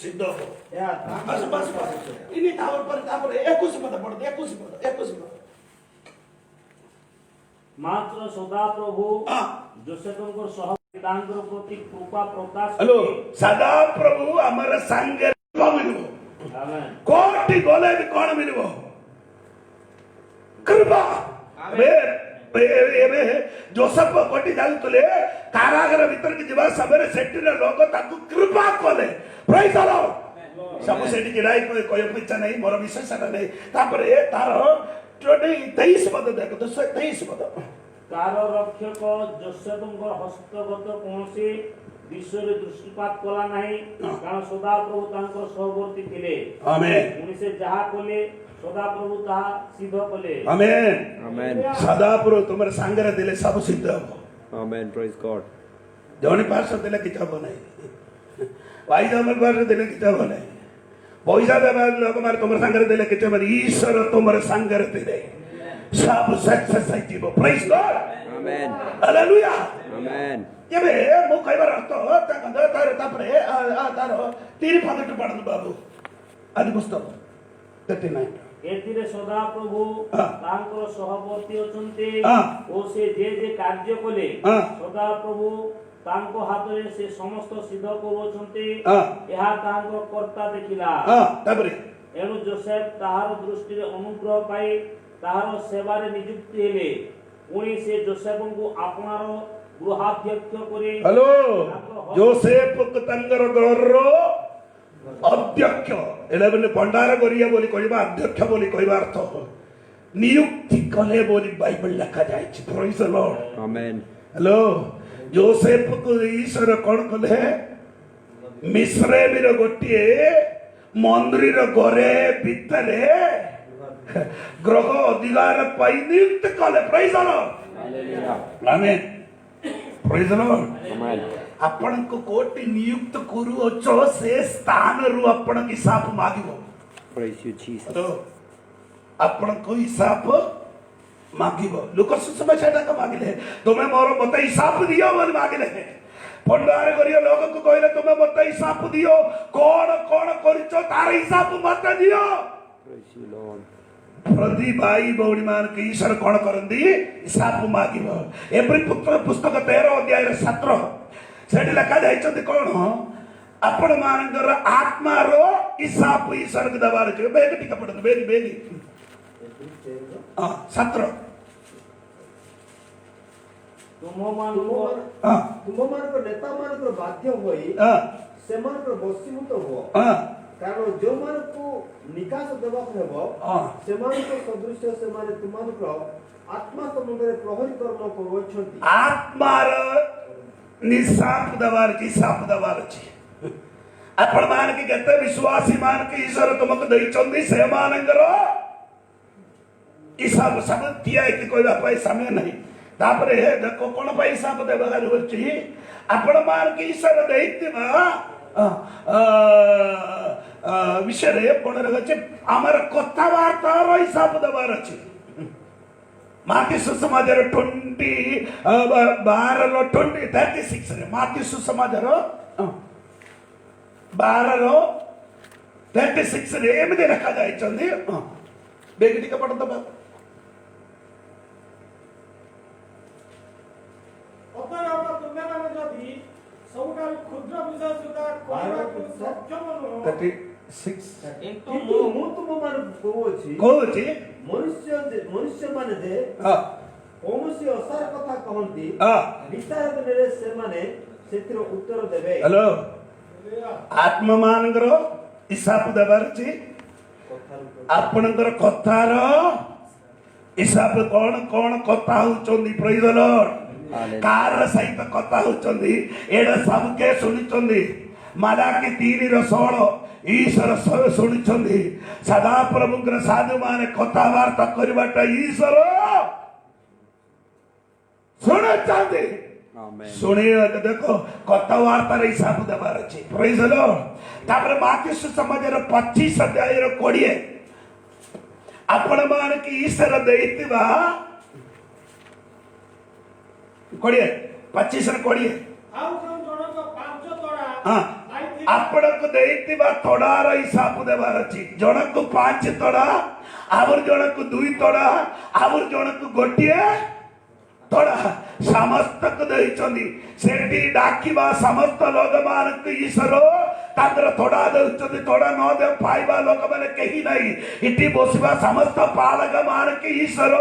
ସିଦ୍ଧ ହବ ଏହା ଇନି ତାପରେ 21 ପଦ ପଢନ୍ତୁ 21 ପଦ ମାତ୍ର ସଦାପ୍ରଭୁ ଯୋସେଫଙ୍କ ସହ ତାଙ୍କର ପ୍ରତି କୃପା ପ୍ରକାଶ ହ୍ୟାଲୋ ସଦାପ୍ରଭୁ ଆମର ସାଙ୍ଗରେ ମିଳିବ ଆମେନ୍ କୋଟି ଗଲେ ବି କଣ ମିଳିବ କୃପା ଏବେ ଯୋସେଫ କୋଟି ଯାଉଥିଲେ କାରାଗାର ଭିତରକୁ ଯିବା ସମୟରେ ସେଠିର ଲୋକ ତାଙ୍କୁ କୃପା କଲେ ପ୍ରେଜ୍ ଦ ଲର୍ଡ ସବୁ ସେଠି କିରାଇ କହିବାକୁ ଇଚ୍ଛା ନାହିଁ ମୋର ବିଶେଷଣ ନାହିଁ ତାପରେ ତାର 23 ପଦ ଦେଖନ୍ତୁ 23 ପଦ କାର ରକ୍ଷକ ଯୋସେଫଙ୍କ ହସ୍ତଗତ କୌଣସି ବିଷୟରେ ଦୃଷ୍ଟିପାତ କଲା ନାହିଁ କାରଣ ସଦାପ୍ରଭୁ ତାଙ୍କର ସହବର୍ତ୍ତୀ ଥିଲେ ଆମେନ୍ ପୁଣି ସେ ଯାହା କଲେ ସଦାପ୍ରଭୁ ତାହା ସିଦ୍ଧ କଲେ ଆମେନ୍ Amen. ସଦାପ୍ରଭୁ ତୁମର ସାଙ୍ଗରେ ଥିଲେ ସବୁ ସିଦ୍ଧ ହବ Amen. Praise God. ଜଣେ ପାର୍ଶ୍ୱ ଦେଲେ କିଛି ହବ ନାହିଁ ଭାଇ ଜଣେ ପାର୍ଶ୍ୱ ଦେଲେ କିଛି ହବ ନାହିଁ ପଇସା ଦେବା ଲୋକମାନେ ତୁମର ସାଙ୍ଗରେ ଦେଲେ କିଛି ହବ ନାହିଁ ଈଶ୍ୱର ତୁମର ସାଙ୍ଗରେ ଥିଲେ ସବୁ ସକ୍ସେସ୍ ହେଇଯିବ ପ୍ରେଜ୍ ଗଡ୍ Amen. Hallelujah Amen. ଏବେ ମୁଁ କହିବାର ଅର୍ଥ ତାପରେ ତାର 3 ପଦଟି ପଢନ୍ତୁ ବାବୁ ଆଦି ପୁସ୍ତକ 39 ଏଥିରେ ସଦାପ୍ରଭୁ ତାଙ୍କର ସହବର୍ତ୍ତୀ ଅଛନ୍ତି ଓ ସେ ଯେ କାର୍ଯ୍ୟ କଲେ ସଦାପ୍ରଭୁ ତାଙ୍କ ହାତରେ ସେ ସମସ୍ତ ସିଦ୍ଧ କରୁଅଛନ୍ତି ଏହା ତାଙ୍କ କର୍ତ୍ତା ଦେଖିଲା ତାପରେ ଏଣୁ ଯୋସେଫ ତାହାର ଦୃଷ୍ଟିରେ ଅନୁଗ୍ରହ ପାଇ ତାହାର ସେବାରେ ନିଯୁକ୍ତି ହେଲେ ପୁଣି ସେ ଯୋସେଫଙ୍କୁ ଆପଣାର ଗୃହାଧ୍ୟକ୍ଷ କରି ହ୍ୟାଲୋ ଯୋସେଫ ତାଙ୍କର ଘରର ଅଧ୍ୟକ୍ଷ ଏଇଟା ବୋଲେ ଭଣ୍ଡାର କରିବା ବୋଲି କହିବା ଅଧ୍ୟକ୍ଷ ବୋଲି କହିବା ଅର୍ଥ ନିଯୁକ୍ତି କଲେ ବୋଲି ବାଇବଲ ଲେଖାଯାଇଛି ପ୍ରେଜ୍ ଦ ଲର୍ଡ Amen. ହ୍ୟାଲୋ ଯୋସେଫକୁ ଈଶ୍ୱର କଣ କଲେ ମିଶ୍ରେମୀର ଗୋଟିଏ ମନ୍ଦିର ଘରେ ଭିତରେ ଗ୍ରହ ଅଧିକାର ପାଇ ନିୟୁକ୍ତ କଲେ। ପ୍ରେଜ୍ ଦ ଲର୍ଡ। ଆମେନ୍। ପ୍ରେଜ୍ ଦ ଲର୍ଡ। Amen. ଆପଣଙ୍କୁ କୋଉଠି ନିୟୁକ୍ତ କରୁଅଛ ସେ ସ୍ଥାନରୁ ଆପଣ ହିସାବ ମାଗିବ। Praise you, Jesus. ତ ଆପଣଙ୍କୁ ହିସାବ ମାଗିବ। ଲୋକ ସୁସମାଚାର ମାଗିଲେ ତୁମେ ମୋର ମତେ ହିସାବ ଦିଅ ବୋଲି ମାଗିଲେ। ଭଣ୍ଡାର କରିବା ଲୋକକୁ କହିଲେ ତୁମେ ମତେ ହିସାବ ଦିଅ, କଣ କଣ କରିଛ ତାର ହିସାବ ମତେ ଦିଅ। Praise you, Lord. ପ୍ରତି ଭାଇ ଭଉଣୀ ମାନଙ୍କୁ ଈଶ୍ୱର କଣ କରନ୍ତି? ହିସାବ ମାଗିବ। ଏଭଳି ପୁସ୍ତକ 13 ଅଧ୍ୟାୟର 17 ସେଠି ଲେଖା ଯାଇଛନ୍ତି କଣ? ଆପଣ ମାନଙ୍କର ଆତ୍ମାର ହିସାବ ଈଶ୍ୱରକୁ ଦେବାର ଅଛି। ବେଗ ଟିକେ ପଢନ୍ତୁ, ବେଗ ବେଗ 17। ତୁମମାନଙ୍କ ନେତା ମାନଙ୍କର ବାଧ୍ୟ ହୋଇ ସେମାନଙ୍କର ବଶୀଭୂତ ହୁଅ, କାରଣ ଯୋଉମାନଙ୍କୁ ନିକାଶ ଦେବାକୁ ହେବ ସେମାନଙ୍କ ସଦୃଶ ସେମାନେ ତୁମମାନଙ୍କର ଆତ୍ମା ସମ୍ବନ୍ଧରେ ପ୍ରହରୀ କର୍ମ କରୁଅଛନ୍ତି। ଆତ୍ମାର ନିଶାପ ଦେବାର ଅଛି, ହିସାବ ଦେବାର ଅଛି। ଆପଣ ମାନଙ୍କୁ କେତେ ବିଶ୍ୱାସୀ ମାନଙ୍କୁ ଈଶ୍ୱର ତୁମକୁ ଦେଇଛନ୍ତି ସେମାନଙ୍କର ହିସାବ ସବୁ ଠିଆ ହେଇକି କହିବା ପାଇଁ ସମୟ ନାହିଁ। ତାପରେ ଦେଖ କଣ ପାଇଁ ହିସାବ ଦେବାର ଅଛି? ଆପଣ ମାନଙ୍କୁ ଈଶ୍ୱର ଦେଇଥିବା ବିଷୟରେ ମନେ ରଖୁଛି ଆମର କଥାବାର୍ତ୍ତାର ହିସାବ ଦେବାର ଅଛି। ମାର୍କ ସୁସମାଚାର 12:36 ମାର୍କ ସୁସମାଚାର 12:36 ଏମିତି ଲେଖା ଯାଇଛନ୍ତି। ବେଗ ଟିକେ ପଢିଦେବା। ତୁମେମାନେ ଯଦି ସବୁଠାରୁ କ୍ଷୁଦ୍ର ବିଷୟ ସୁଦ୍ଧା କହିବାକୁ ସକ୍ଷମ ନୁହଁ, 36 କିନ୍ତୁ କିନ୍ତୁ ମୁଁ ତୁମମାନଙ୍କୁ କହୁଛି ମନୁଷ୍ୟମାନେ ଯେ କୌଣସି ଅସାର କଥା କହନ୍ତି ବିଚାର ଦିନରେ ସେମାନେ ସେଥିର ଉତ୍ତର ଦେବେ। ହ୍ୟାଲୋ, ଆତ୍ମା ମାନଙ୍କର ହିସାବ ଦେବାର ଅଛି। ଆପଣଙ୍କର କଥାର ହିସାବ କଣ କଣ କଥା ହଉଛନ୍ତି? ପ୍ରେଜ୍ ଦ ଲର୍ଡ। କାର ସହିତ କଥା ହଉଛନ୍ତି ଏଇଟା ସବୁ କେ ଶୁଣିଛନ୍ତି? ମାଲାକି 3:16 ଈଶ୍ୱର ଶୁଣିଛନ୍ତି। ସଦାପ୍ରଭୁଙ୍କର ସାଧୁ ମାନେ କଥାବାର୍ତ୍ତା କରିବାଟା ଈଶ୍ୱର ଶୁଣୁଛନ୍ତି। ଶୁଣିବାକୁ ଦେଖ କଥାବାର୍ତ୍ତାର ହିସାବ ଦେବାର ଅଛି। ପ୍ରେଜ୍ ଦ ଲର୍ଡ। ତାପରେ ମାର୍କ ସୁସମାଚାର 25 ଅଧ୍ୟାୟର 20 ଆପଣ ମାନଙ୍କୁ ଈଶ୍ୱର ଦେଇଥିବା 25:20 ଆଉ ଯେଉଁ ଜଣକ 5 ତୋଳା ଆପଣଙ୍କୁ ଦେଇଥିବା ତୋଡ଼ାର ହିସାବ ଦେବାର ଅଛି। ଜଣକୁ 5 ତୋଡ଼ା, ଆହୁରି ଜଣକୁ 2 ତୋଡ଼ା, ଆହୁରି ଜଣକୁ 1 ତୋଡ଼ା ସମସ୍ତଙ୍କୁ ଦେଇଛନ୍ତି। ସେଠି ଡାକିବା ସମସ୍ତ ଲୋକମାନଙ୍କୁ ଈଶ୍ୱର ତାଙ୍କର ତୋଡ଼ା ଦେଉଛନ୍ତି। ତୋଡ଼ା ନ ଦେଉ ପାଇବା ଲୋକମାନେ କେହି ନାହିଁ। ଏଠି ବସିବା ସମସ୍ତ ପାଳକ ମାନଙ୍କୁ ଈଶ୍ୱର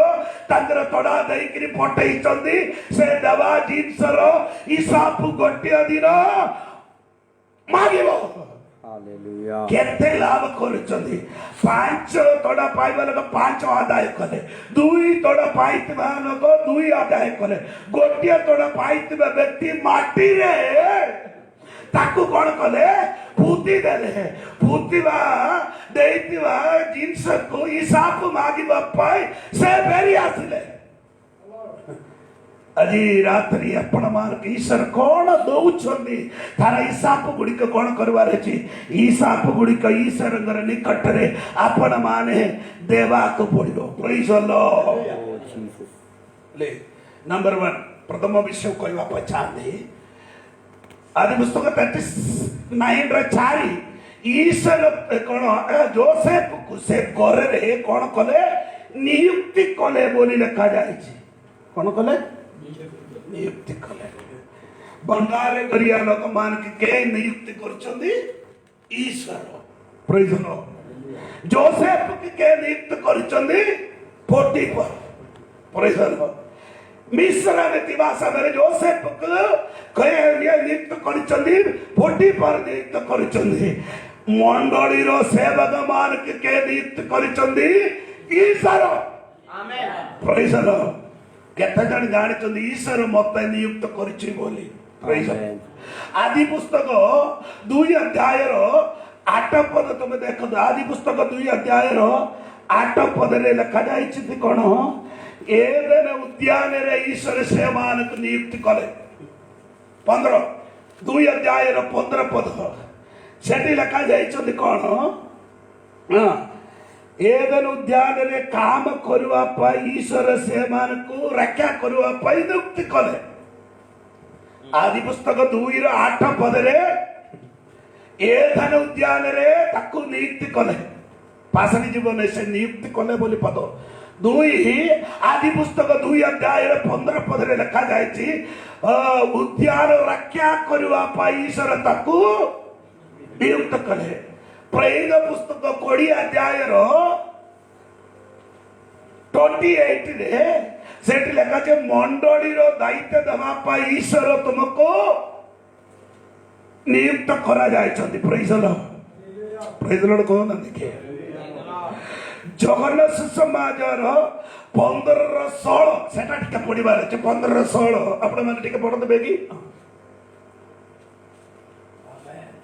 ତାଙ୍କର ତୋଡ଼ା ଦେଇକିରି ପଠେଇଛନ୍ତି। ସେ ଦେବା ଜିନିଷର ହିସାବ ଗୋଟିଏ ଦିନ ମାଗିବ। କେତେ ଲାଭ କରୁଛନ୍ତି? 5 ତୋଡ଼ା ପାଇବା ଲୋକ 5 ଆଦାୟ କଲେ, 2 ତୋଡ଼ା ପାଇଥିବା ଲୋକ 2 ଆଦାୟ କଲେ, 1 ତୋଡ଼ା ପାଇଥିବା ବ୍ୟକ୍ତି ମାଟିରେ ତାକୁ କଣ କଲେ? ପୋତି ଦେଲେ। ପୋତିବା ଦେଇଥିବା ଜିନିଷକୁ ହିସାବ ମାଗିବା ପାଇଁ ସେ ଫେରି ଆସିଲେ। ଆଜି ରାତ୍ରି ଆପଣ ମାନଙ୍କୁ ଈଶ୍ୱର କଣ ଦଉଛନ୍ତି ତାର ହିସାବ ଗୁଡ଼ିକ କଣ କରିବାର ଅଛି? ହିସାବ ଗୁଡ଼ିକ ଈଶ୍ୱରଙ୍କର ନିକଟରେ ଆପଣ ମାନେ ଦେବାକୁ ପଡିବ। ପ୍ରେଜ୍ ଦ ଲର୍ଡ। ନମ୍ବର 1 ପ୍ରଥମ ବିଷୟ କହିବା ପାଇଁ ଚାହାନ୍ତି। ଆଦି ପୁସ୍ତକ 39:4 ଈଶ୍ୱର କଣ ଯୋସେଫକୁ ସେ ଘରରେ କଣ କଲେ? ନିଯୁକ୍ତି କଲେ ବୋଲି ଲେଖା ଯାଇଛି। କଣ କଲେ? ନିଯୁକ୍ତି କଲେ। ଭଣ୍ଡାର କରିବା ଲୋକମାନଙ୍କୁ କେ ନିଯୁକ୍ତି କରୁଛନ୍ତି? ଈଶ୍ୱର। ପ୍ରେଜ୍ ଦ ଲର୍ଡ। ଯୋସେଫକୁ କେ ନିଯୁକ୍ତ କରୁଛନ୍ତି? ପୋଟିଫର। ପ୍ରେଜ୍ ଦ ଲର୍ଡ। ମିଶ୍ରରେ ଥିବା ସମୟରେ ଯୋସେଫକୁ ନିଯୁକ୍ତ କରିଛନ୍ତି? ପୋଟିଫର ନିଯୁକ୍ତ କରିଛନ୍ତି। ମଣ୍ଡଳୀର ସେବକ ମାନଙ୍କୁ କେ ନିଯୁକ୍ତ କରିଛନ୍ତି? ଈଶ୍ୱର। ପ୍ରେଜ୍ ଦ ଲର୍ଡ। କେତେ ଜଣ ଜାଣିଛନ୍ତି ଈଶ୍ୱର ମତେ ନିଯୁକ୍ତ କରିଛି ବୋଲି? ପ୍ରେଜ୍ ଦ ଲର୍ଡ। आदि पुस्तक 2 अध्यायर 8 पद तुम देख आदि पुस्तक 2 अध्यायर 8 पद रे लिखा जाइछि कोन एदेन उद्यान रे ईश्वर से मानक नियुक्त कले 15 2 अध्यायर 15 पद सेठी लिखा जाइछि कोन एदेन उद्यान रे काम करवा पाई ईश्वर से मानक रक्षा करवा पाई नियुक्त कले आदि पुस्तक 2 8 पद रे एधन उद्यान रे ताकू नियुक्त कले पासनी जीवन से नियुक्त कले बोली पद 2 आदि पुस्तक 2 अध्याय 15 पद रे लिखा जायछि उद्यान रक्षा करवा पाई ईश्वर ताकू नियुक्त कले प्रैद पुस्तक 20 अध्याय 28 रे सेठी लिखा जे मंडली रो दायित्व देवा पाई ईश्वर तुमको नियुक्त करा जायछन्ति प्रेज लॉर्ड कोन देखे जगन्नाथ सुसमाचार 15:16 सेटा टिके पढिबार अछि 15:16 आपण माने टिके पढ देबे की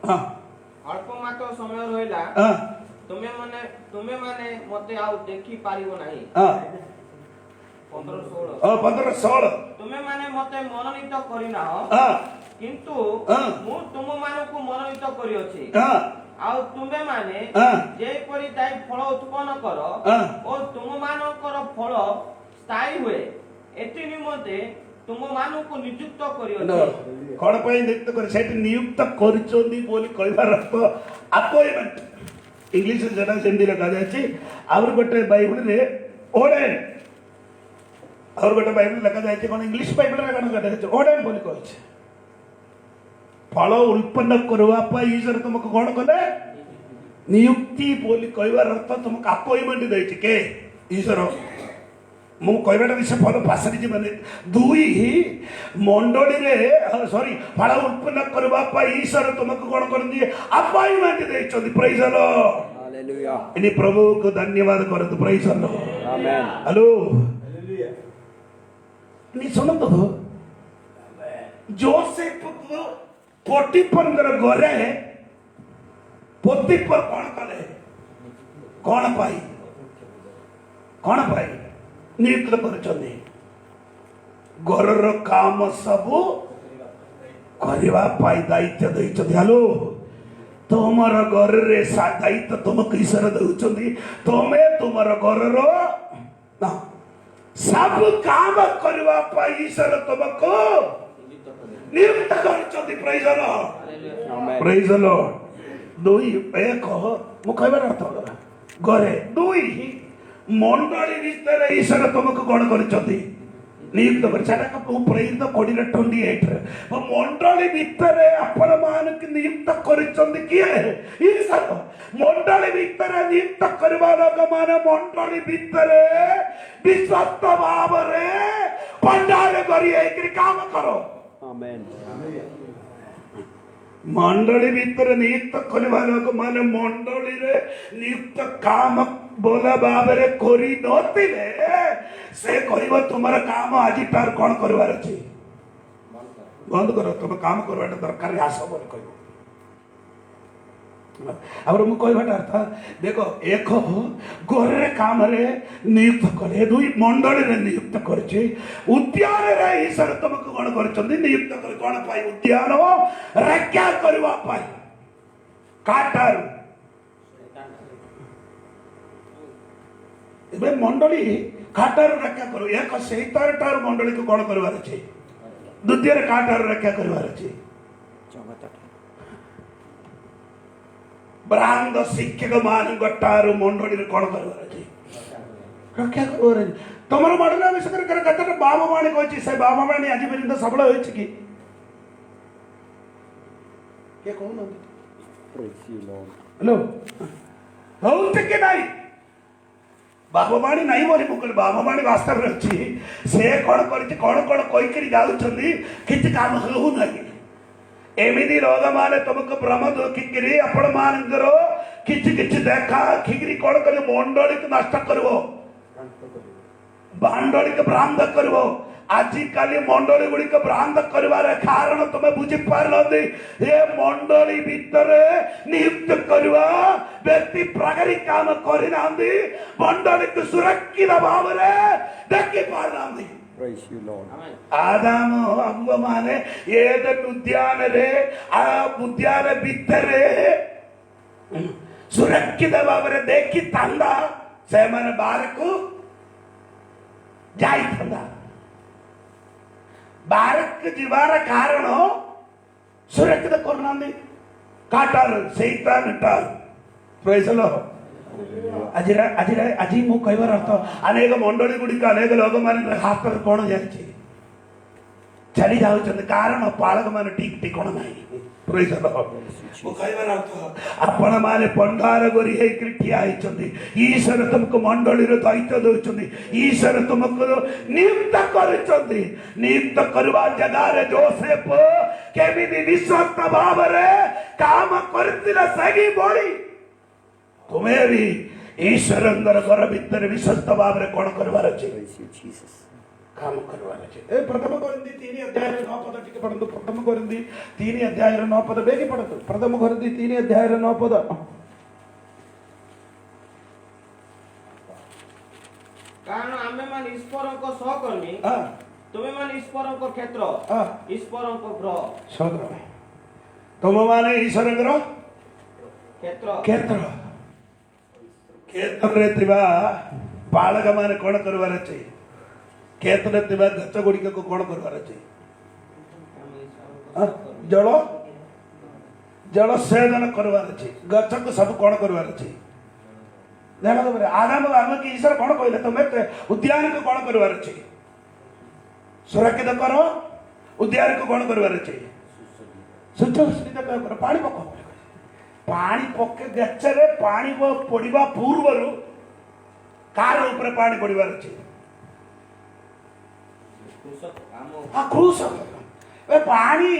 हां अल्प मात्र समय रहिला तुमे माने मते आउ देखि पारिबो नाही हां 15:16 15:16 तुमे माने मते मनोनीत करिना हां किंतु मु तुम मानको मनोनीत करि अछि हां आउ तुमे माने जे परि दाई फल उत्पन्न करो ओ तुम मानकर फल स्थायी हुए एति निमते तुम मानको नियुक्त करि अछि कोन पय नियुक्त कर सेठी नियुक्त करचोंदी बोली कहबार अर्थ अपॉइंटमेंट इंग्लिश जेटा हिंदी लिखा जायछि और गोटे बाइबल रे ओडेन और गोटे बाइबल लिखा जायछि कोन इंग्लिश बाइबल रे कोन लिखा जायछि ओडेन बोली कहछि फल उत्पन्न करवा पाई ईश्वर तुमको कौन कले नियुक्ति बोली कहबार अर्थ तुमको अपॉइंटमेंट दैछि के ईश्वर मु कहबाटा विषय फल पासरी जीवन 2 मंडली रे सॉरी फल उत्पन्न करवा पाई ईश्वर तुमको कौन कर दिए अपॉइंटमेंट दैछथि प्रेज द लॉर्ड हालेलुया इनी प्रभु को धन्यवाद करत praise the lord amen hello नी सुनो तो जोसेफ को पोटिफर घरे पोटिफर कौन कले कौन पाई नियुक्त कर घर काम सब करवा पाई दायित्व दैछथि हेलो तुमर घर रे दायित्व तुमको ईश्वर दउछथि तुमे तुमर घर रो ना सब काम करवा पाई ईश्वर तुमको नियुक्त करछथि praise the lord amen praise the lord 2 1 मु कहबार अर्थ घरे 2 मंडली भितर ईश्वर तुमको कोन करछथि नियुक्त कर छाटा को प्रेज द 28 रे मंडली भितर अपन मान के नियुक्त करछथि किए ईश्वर मंडली भितर नियुक्त करबा लोक मान मंडली भितर विश्वास भाव रे पंडाल करी एक काम करो आमेन मंडली भीतर नियुक्त करवा लोक माने मंडली रे नियुक्त काम बोला बाबरे करी नथिले से कहबो तुमर काम आज तार कोन करवार अछि बंद करो तुम काम करवाटा दरकार आस बोल कहबो और मु कहबाटा अर्थ देखो एक गोरे काम रे नियुक्त करे 2 मंडली रे नियुक्त करछि उद्यान रे ईश्वर तुमको कोन करछथि नियुक्त कर कोन पाई उद्यान रक्षा करवा पाई काटार एबे मंडली काटार रक्षा करो एक सैतार टार मंडली को कोन करवार अछि द्वितीय रे काटार रक्षा करवार अछि ब्राह्मण शिक्षक मान गटार मंडली रे कोन करवार अछि रक्षा करवार तमर मंडली विषय कर कतट बाबा माने कहछि से बाबा माने आज पर्यंत सबल होइछ कि के कोन प्रेज यू लॉर्ड हेलो होउते के नाही बाबा माने नाही बोली मुकल बाबा माने वास्तव रे अछि से कोन करछि कोन कहि करी जाउछन्ती किछ काम हो नाही एमिदी रोग माने तुमको भ्रम दुखिकरी आपण मानकर किछ किछ देखा खिगरी कोन करी मंडली को नष्ट करबो बांडली को भ्रांत करबो आजिकाली मंडली गुड़िक भ्रांत कर कारण तुम बुझीपार ये मंडली भितर नियुक्त करवा व्यक्ति प्रगरी काम करना मंडली को सुरक्षित भाव देखी पारना Praise you, Lord. Amen. आदाम अव्व माने एदन उद्यान रे आ उद्यान भितरे सुरक्षित भाव देखी तांदा से माने बाहर को जाई तांदा बाहर के जीवार कारण सुरक्षित करना दे काटार सैतान टार प्रेज द लॉर्ड आज मु कहबार अर्थ अनेक मंडली गुड़िक अनेक लोक मान हाथ में कौन जाए चली जाऊँ कारण पालक मान ठीक ठिकाना नहीं प्रेज द लॉर्ड मु कहबार अर्थ आपण माने पंडार गोरी हे ठिया होइछन्ती ईश्वर तुमको मंडली रो दायित्व दउछन्ती ईश्वर तुमको नियुक्त करिछन्ती नियुक्त करवा जगह रे जोसेफ केमिति विश्वस्त भाव रे काम करतिला सगी बोली तुम्हें भी ईश्वर घर भितर विश्वस्त भाव में कौन करवार अच्छे Praise you, Jesus. काम करवार अच्छे प्रथम कोरिन्थी 3 अध्याय 9 पद टिके पढନ୍ତୁ प्रथम कोरिन्थी 3 अध्याय 9 पद बेगी पढନ୍ତୁ प्रथम कोरिन्थी 3 अध्याय 9 पद कारण आमे मान ईश्वर को सहकर्मी तुमे मान ईश्वर को क्षेत्र ईश्वर को ग्रह सदर तुम माने ईश्वर क्षेत्र क्षेत्र क्षेत्र रे पालक माने कौन करवार अच्छे क्षेत्र रे गच गुड़िक को कौन करवार अच्छे जल जल सेदन करवार अच्छे गच को सब कौन करवार अच्छे देखो तो आदाम आम की ईश्वर कौन कहले तुम्हें उद्यान को कौन करवार अच्छे सुरक्षित करो उद्यान को कौन करवार अच्छे सुरक्षित करो पानी पको पानी पके गचरे पानी पड़वा पूर्व कार ऊपर पानी पड़वार अच्छे हाँ कृषक पानी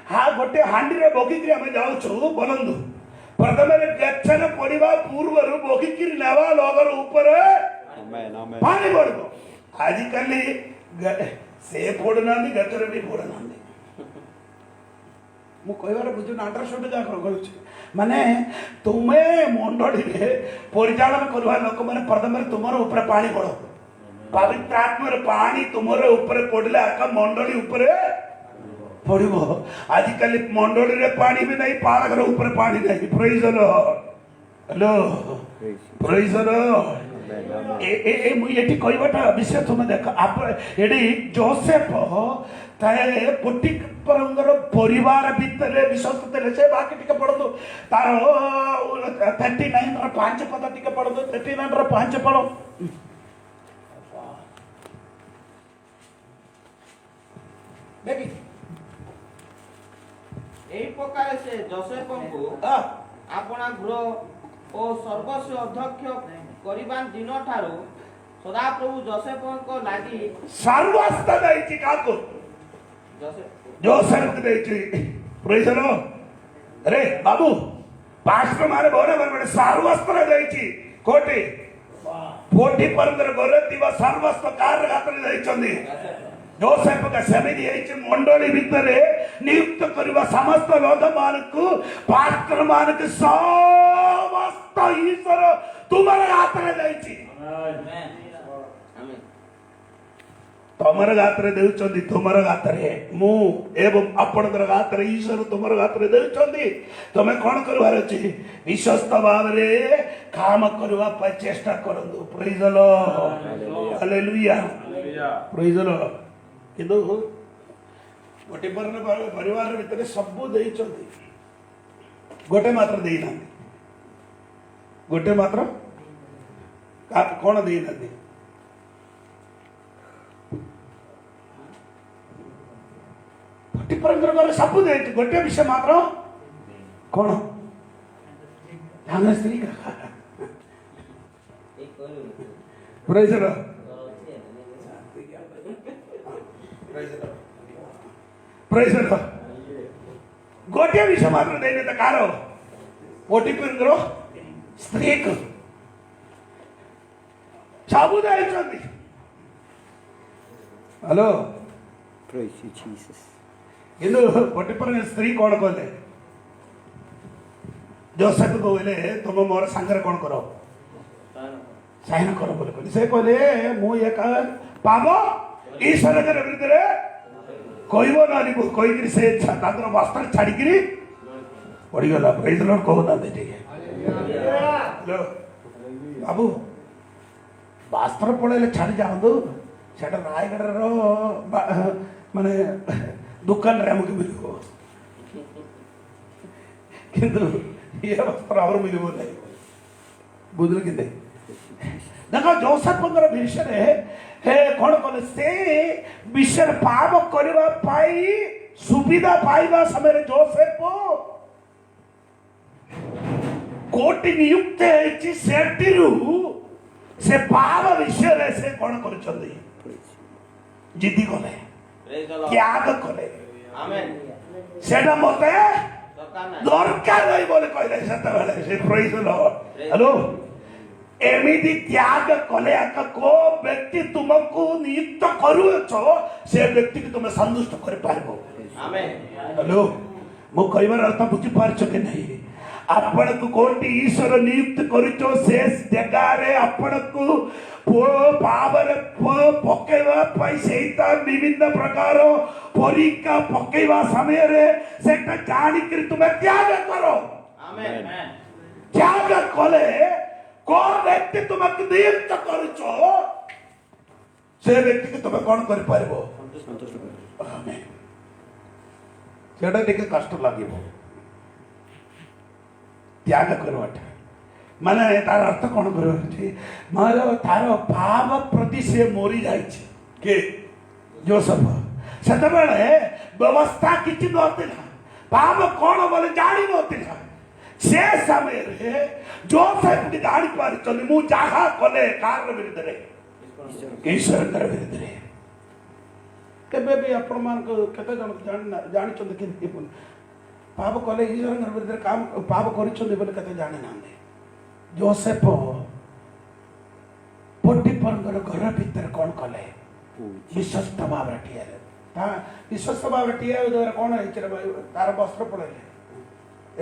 हाँ गोटे हांडी रे बगिकी आम जाऊँ बोलंदु प्रथम गचरे पड़वा पूर्व बगिकी नेवा लगर ऊपर Amen. Amen. पानी पड़ो आजिकली से फोड़ना गचरे भी फोड़ना मु कहबार बुझुन अंडरस्टैंड जा करूँ माने तुम्हें मंडली रे परिचालन करवा लोक माने प्रथम तुमर ऊपर पानी पड़ो पवित्र आत्मा रे पानी तुमर ऊपर पड़ले आका मंडली ऊपर पड़िबो आजिकली मंडली रे पानी भी नहीं पालक रे ऊपर पानी नहीं praise the lord hello praise the lord ए मु एटी कहबाटा विषय तुम देख आप एडी जोसेफ ताए पुटिपरंगर परिवार भितर विश्वास थे से बाकी टिके पढ़ो तार 39 र 5 पद टिके पढ़ो 39 र 5 पढ़ो देखी एही प्रकार से जोसेफ को अपना गृह और सर्वस्व अध्यक्ष करिबान दिन ठारू सदा प्रभु जोसेफ को लागि सर्वस्व दैछि काको जोसेफ को दैछि प्रेज द लॉर्ड अरे बाबू पास्टर मारे बोले बड़े सर्वस्व दैछि कोटी पोटी परंदर गोरे दिवा सर्वस्व कार्य खातिर दैछन्दी जोसेफ का समिति है मंडली भितर नियुक्त करवा समस्त लोक मानक पास्टर मानक समस्त ईश्वर तुम्हारे हाथ में दैछि तुमर हाथ रे देउचंदी तुमर हाथ रे मु एवं आपनकर हाथ रे ईश्वर तुमर हाथ रे देउचंदी तमे कोन करवार अछि विश्वस्त भाव रे काम करवा पर चेष्टा करंदु praise the lord hallelujah praise the lord किंतु गोटे परिवार भितर सब देइचंदी गोटे मात्र देइना गोटे मात्र कौन देइना गोटे सब दे गोटे विषय मात्र कौन स्त्री का praise the Lord praise the Lord गोटे विषय मात्र देने तो कार पोटी पर स्त्री को सब हेलो Praise you, Jesus. କିନ୍ତୁ ପଟିଫର ସ୍ତ୍ରୀ କ'ଣ କହିଲେ ଯୋସେଫ କହିଲେ ତୁମ ମୋର ସାଙ୍ଗରେ କ'ଣ କର ସାଇନ କର ବୋଲି କହିଲେ ସେ କହିଲେ ମୁଁ ଏକ ପାପ ଈଶ୍ୱରଙ୍କର ବିରୁଦ୍ଧରେ କହିବ ନାନି କହିକିରି ସେ ତାଙ୍କର ବସ୍ତ୍ର ଛାଡ଼ିକିରି ପଡ଼ିଗଲା ପ୍ରେଜ୍ ଲର୍ଡ କହୁନାହାନ୍ତି ଟିକେ ହ୍ୟାଲୋ ବାବୁ ବସ୍ତ୍ର ପଳେଇଲେ ଛାଡ଼ି ଯାଆନ୍ତୁ ସେଟା ରାୟଗଡ଼ର ମାନେ ଦୋକାନରେ ଆମକୁ ମିଳିବ କିନ୍ତୁ ଇଏ ବସ୍ତ୍ର ଆମର ମିଳିବ ନାହିଁ ବୁଝିଲେ କି ନାହିଁ ଦେଖ ଯୋସେଫଙ୍କର ବିଷୟରେ କ'ଣ କଲେ ସେ ବିଷୟରେ ପାପ କରିବା ପାଇଁ ସୁବିଧା ପାଇବା ସମୟରେ ଯୋସେଫ କୋଉଠି ନିଯୁକ୍ତ ହେଇଛି ସେଠିରୁ ସେ ପାପ ବିଷୟରେ ସେ କ'ଣ କରିଛନ୍ତି ଜିଦି କଲେ ତ୍ୟାଗ କଲେ ସେଟା ମତେ ଦରକାର ନାହିଁ ବୋଲି କହିଲେ ସେତେବେଳେ ସେ ପ୍ରେଜ୍ ଦ ଲର୍ଡ ହ୍ୟାଲୋ ଏମିତି ତ୍ୟାଗ କଲେ କୋ ବ୍ୟକ୍ତି ତୁମକୁ ନିଯୁକ୍ତ କରୁଅଛ ସେ ବ୍ୟକ୍ତିକୁ ତୁମେ ସନ୍ତୁଷ୍ଟ କରିପାରିବ ହ୍ୟାଲୋ ମୁଁ କହିବାର ଅର୍ଥ ବୁଝିପାରୁଛ କି ନାହିଁ ଆପଣଙ୍କୁ କୋଉଠି ଈଶ୍ୱର ନିଯୁକ୍ତ କରୁଛ ସେ ଜାଗାରେ ଆପଣଙ୍କୁ ପାପରେ ପକେଇବା ପାଇଁ ସେଇଟା ବିଭିନ୍ନ ପ୍ରକାର ପରୀକ୍ଷା ପକେଇବା ସମୟରେ ସେଟା ଜାଣିକିରି ତୁମେ ତ୍ୟାଗ କର ତ୍ୟାଗ କଲେ কোন ব্যক্তি তোমাকে নিযুক্ত করছ সে ব্যক্তিকে তুমি কোন করে পারবো সেটা ଟିକେ কষ্ট লাগিব ত্যাগ করবাটা মানে তার অর্থ কোন করবার ଅଛି ମୋର ତାର ପାପ ପ୍ରତି ସେ ମରି ଯାଇଛି କେ ଯୋସେଫ ସେତେବେଳେ ବ୍ୟବସ୍ଥା କିଛି ନଥିଲା ପାପ କଣ ବୋଲି ଜାଣି ନଥିଲା ସେ ସମୟରେ ଯୋସେଫ ଜାଣି ପାରିଛନ୍ତି ମୁଁ ଯାହା କଲେ କାହାର ବିରୁଦ୍ଧରେ ଈଶ୍ୱରଙ୍କର ବିରୁଦ୍ଧରେ କେବେ ବି ଆପଣମାନଙ୍କୁ କେତେ ଜଣ ଜାଣିଛନ୍ତି କି ପାପ କଲେ ଈଶ୍ୱରଙ୍କର ବିରୁଦ୍ଧରେ କାମ ପାପ କରିଛନ୍ତି ବୋଲି କେତେ ଜାଣିନାହାନ୍ତି ଯୋସେଫ ପଟିଫରଙ୍କର ଘର ଭିତରେ କ'ଣ କଲେ ବିଶ୍ୱସ୍ତ ଭାବରେ ଠିଆ ହେଲେ ତା ବିଶ୍ୱସ୍ତ ଭାବରେ ଠିଆ ହେବା ଦ୍ୱାରା କ'ଣ ହେଇଛି ତାର ବସ୍ତ୍ର ପଳେଇଲେ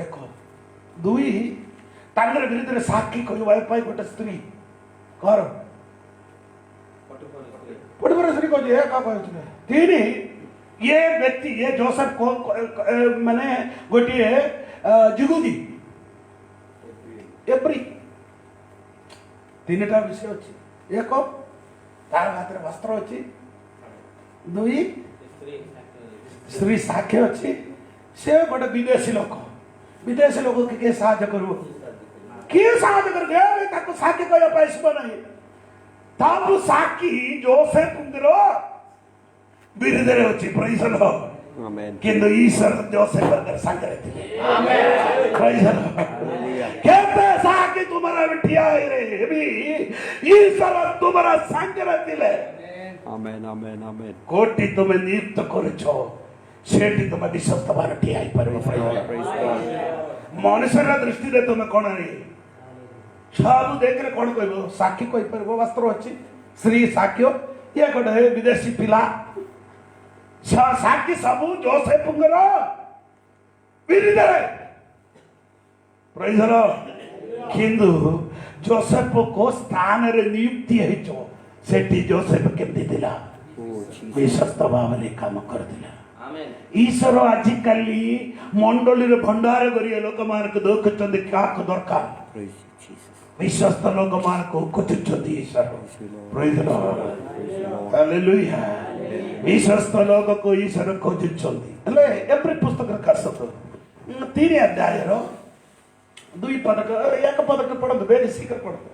ଏକ ଦୁଇ ତାଙ୍କର ବିରୁଦ୍ଧରେ ସାକ୍ଷୀ କହିବା ପାଇଁ ଗୋଟେ ସ୍ତ୍ରୀ ଘର ପଟିଫର ସ୍ତ୍ରୀ କହୁଛି ଏ କାହା କହିଛି ତିନି ଇଏ ବ୍ୟକ୍ତି ଇଏ ଯୋସେଫ ମାନେ ଗୋଟିଏ ଯୁଗୁଦି ଏପରି ତିନିଟା ବିଷୟ ଅଛି ଏକ ତାର ହାତରେ ବସ୍ତ୍ର ଅଛି ଦୁଇ ସ୍ତ୍ରୀ ସାକ୍ଷୀ ଅଛି ସେ ଗୋଟେ ବିଦେଶୀ ଲୋକ ବିଦେଶୀ ଲୋକ କିଏ ସାହାଯ୍ୟ କରିବ କିଏ ସାହାଯ୍ୟ କରିବ ତାକୁ ସାକ୍ଷୀ କରିବା ପାଇଁ ଆସିବ ନାହିଁ ତାକୁ ସାକ୍ଷୀ ଯୋସେଫଙ୍କର ବିରୁଦ୍ଧରେ ଅଛି ପ୍ରେଜ୍ ଦ ଲର୍ଡ କିନ୍ତୁ ଈଶ୍ୱର ଯୋସେଫଙ୍କର ସାଙ୍ଗରେ ଥିଲେ ପ୍ରେଜ୍ ଦ ଲର୍ଡ କେତେ ସାକ୍ଷୀ ତୁମର ଠିଆ ହେଇରେ ବି ଈଶ୍ୱର ତୁମର ସାଙ୍ଗରେ ଥିଲେ କୋଟି ତୁମେ ନିଯୁକ୍ତ କରୁଛ ସେଠି ତୁମେ ବିଶ୍ୱସ୍ତ ଭାବରେ ଠିଆ ହେଇପାରିବ ମଣିଷର ଦୃଷ୍ଟିରେ ତୁମେ କ'ଣ ସବୁ ଦେଖିଲେ କ'ଣ କହିବ ସାକ୍ଷୀ କହିପାରିବ ବସ୍ତ୍ର ଅଛି ସ୍ତ୍ରୀ ସାକ୍ଷ୍ୟ ଇଏ ଗୋଟେ ବିଦେଶୀ ପିଲା ସାକ୍ଷୀ ସବୁ ଯୋସେଫଙ୍କର ବିରୁଦ୍ଧରେ ପ୍ରେଜ୍ ଦ ଲର୍ଡ କିନ୍ତୁ ଯୋସେଫ କୋଉ ସ୍ଥାନରେ ନିଯୁକ୍ତି ହେଇଛ ସେଠି ଯୋସେଫ କେମିତି ଥିଲା ବିଶ୍ୱସ୍ତ ଭାବରେ କାମ କରୁଥିଲା ଈଶ୍ୱର ଆଜିକାଲି ମଣ୍ଡଳୀରେ ଭଣ୍ଡାର କରି ଲୋକମାନଙ୍କୁ ଦେଖୁଛନ୍ତି କାହାକୁ ଦରକାର ବିଶ୍ୱସ୍ତ ଲୋକମାନଙ୍କୁ ଖୋଜୁଛନ୍ତି ଈଶ୍ୱର ପ୍ରେଜ୍ ଦ ଲର୍ଡ ହାଲେଲୁୟା ବିଶ୍ୱସ୍ତ ଲୋକକୁ ଈଶ୍ୱର ଖୋଜୁଛନ୍ତି ହେଲେ ଏପ୍ରି ପୁସ୍ତକର କାଶତ 3 ଅଧ୍ୟାୟର 2 ପଦକ 1 ପଦକ ପଢନ୍ତୁ ବେଶୀ ଶୀଘ୍ର ପଢନ୍ତୁ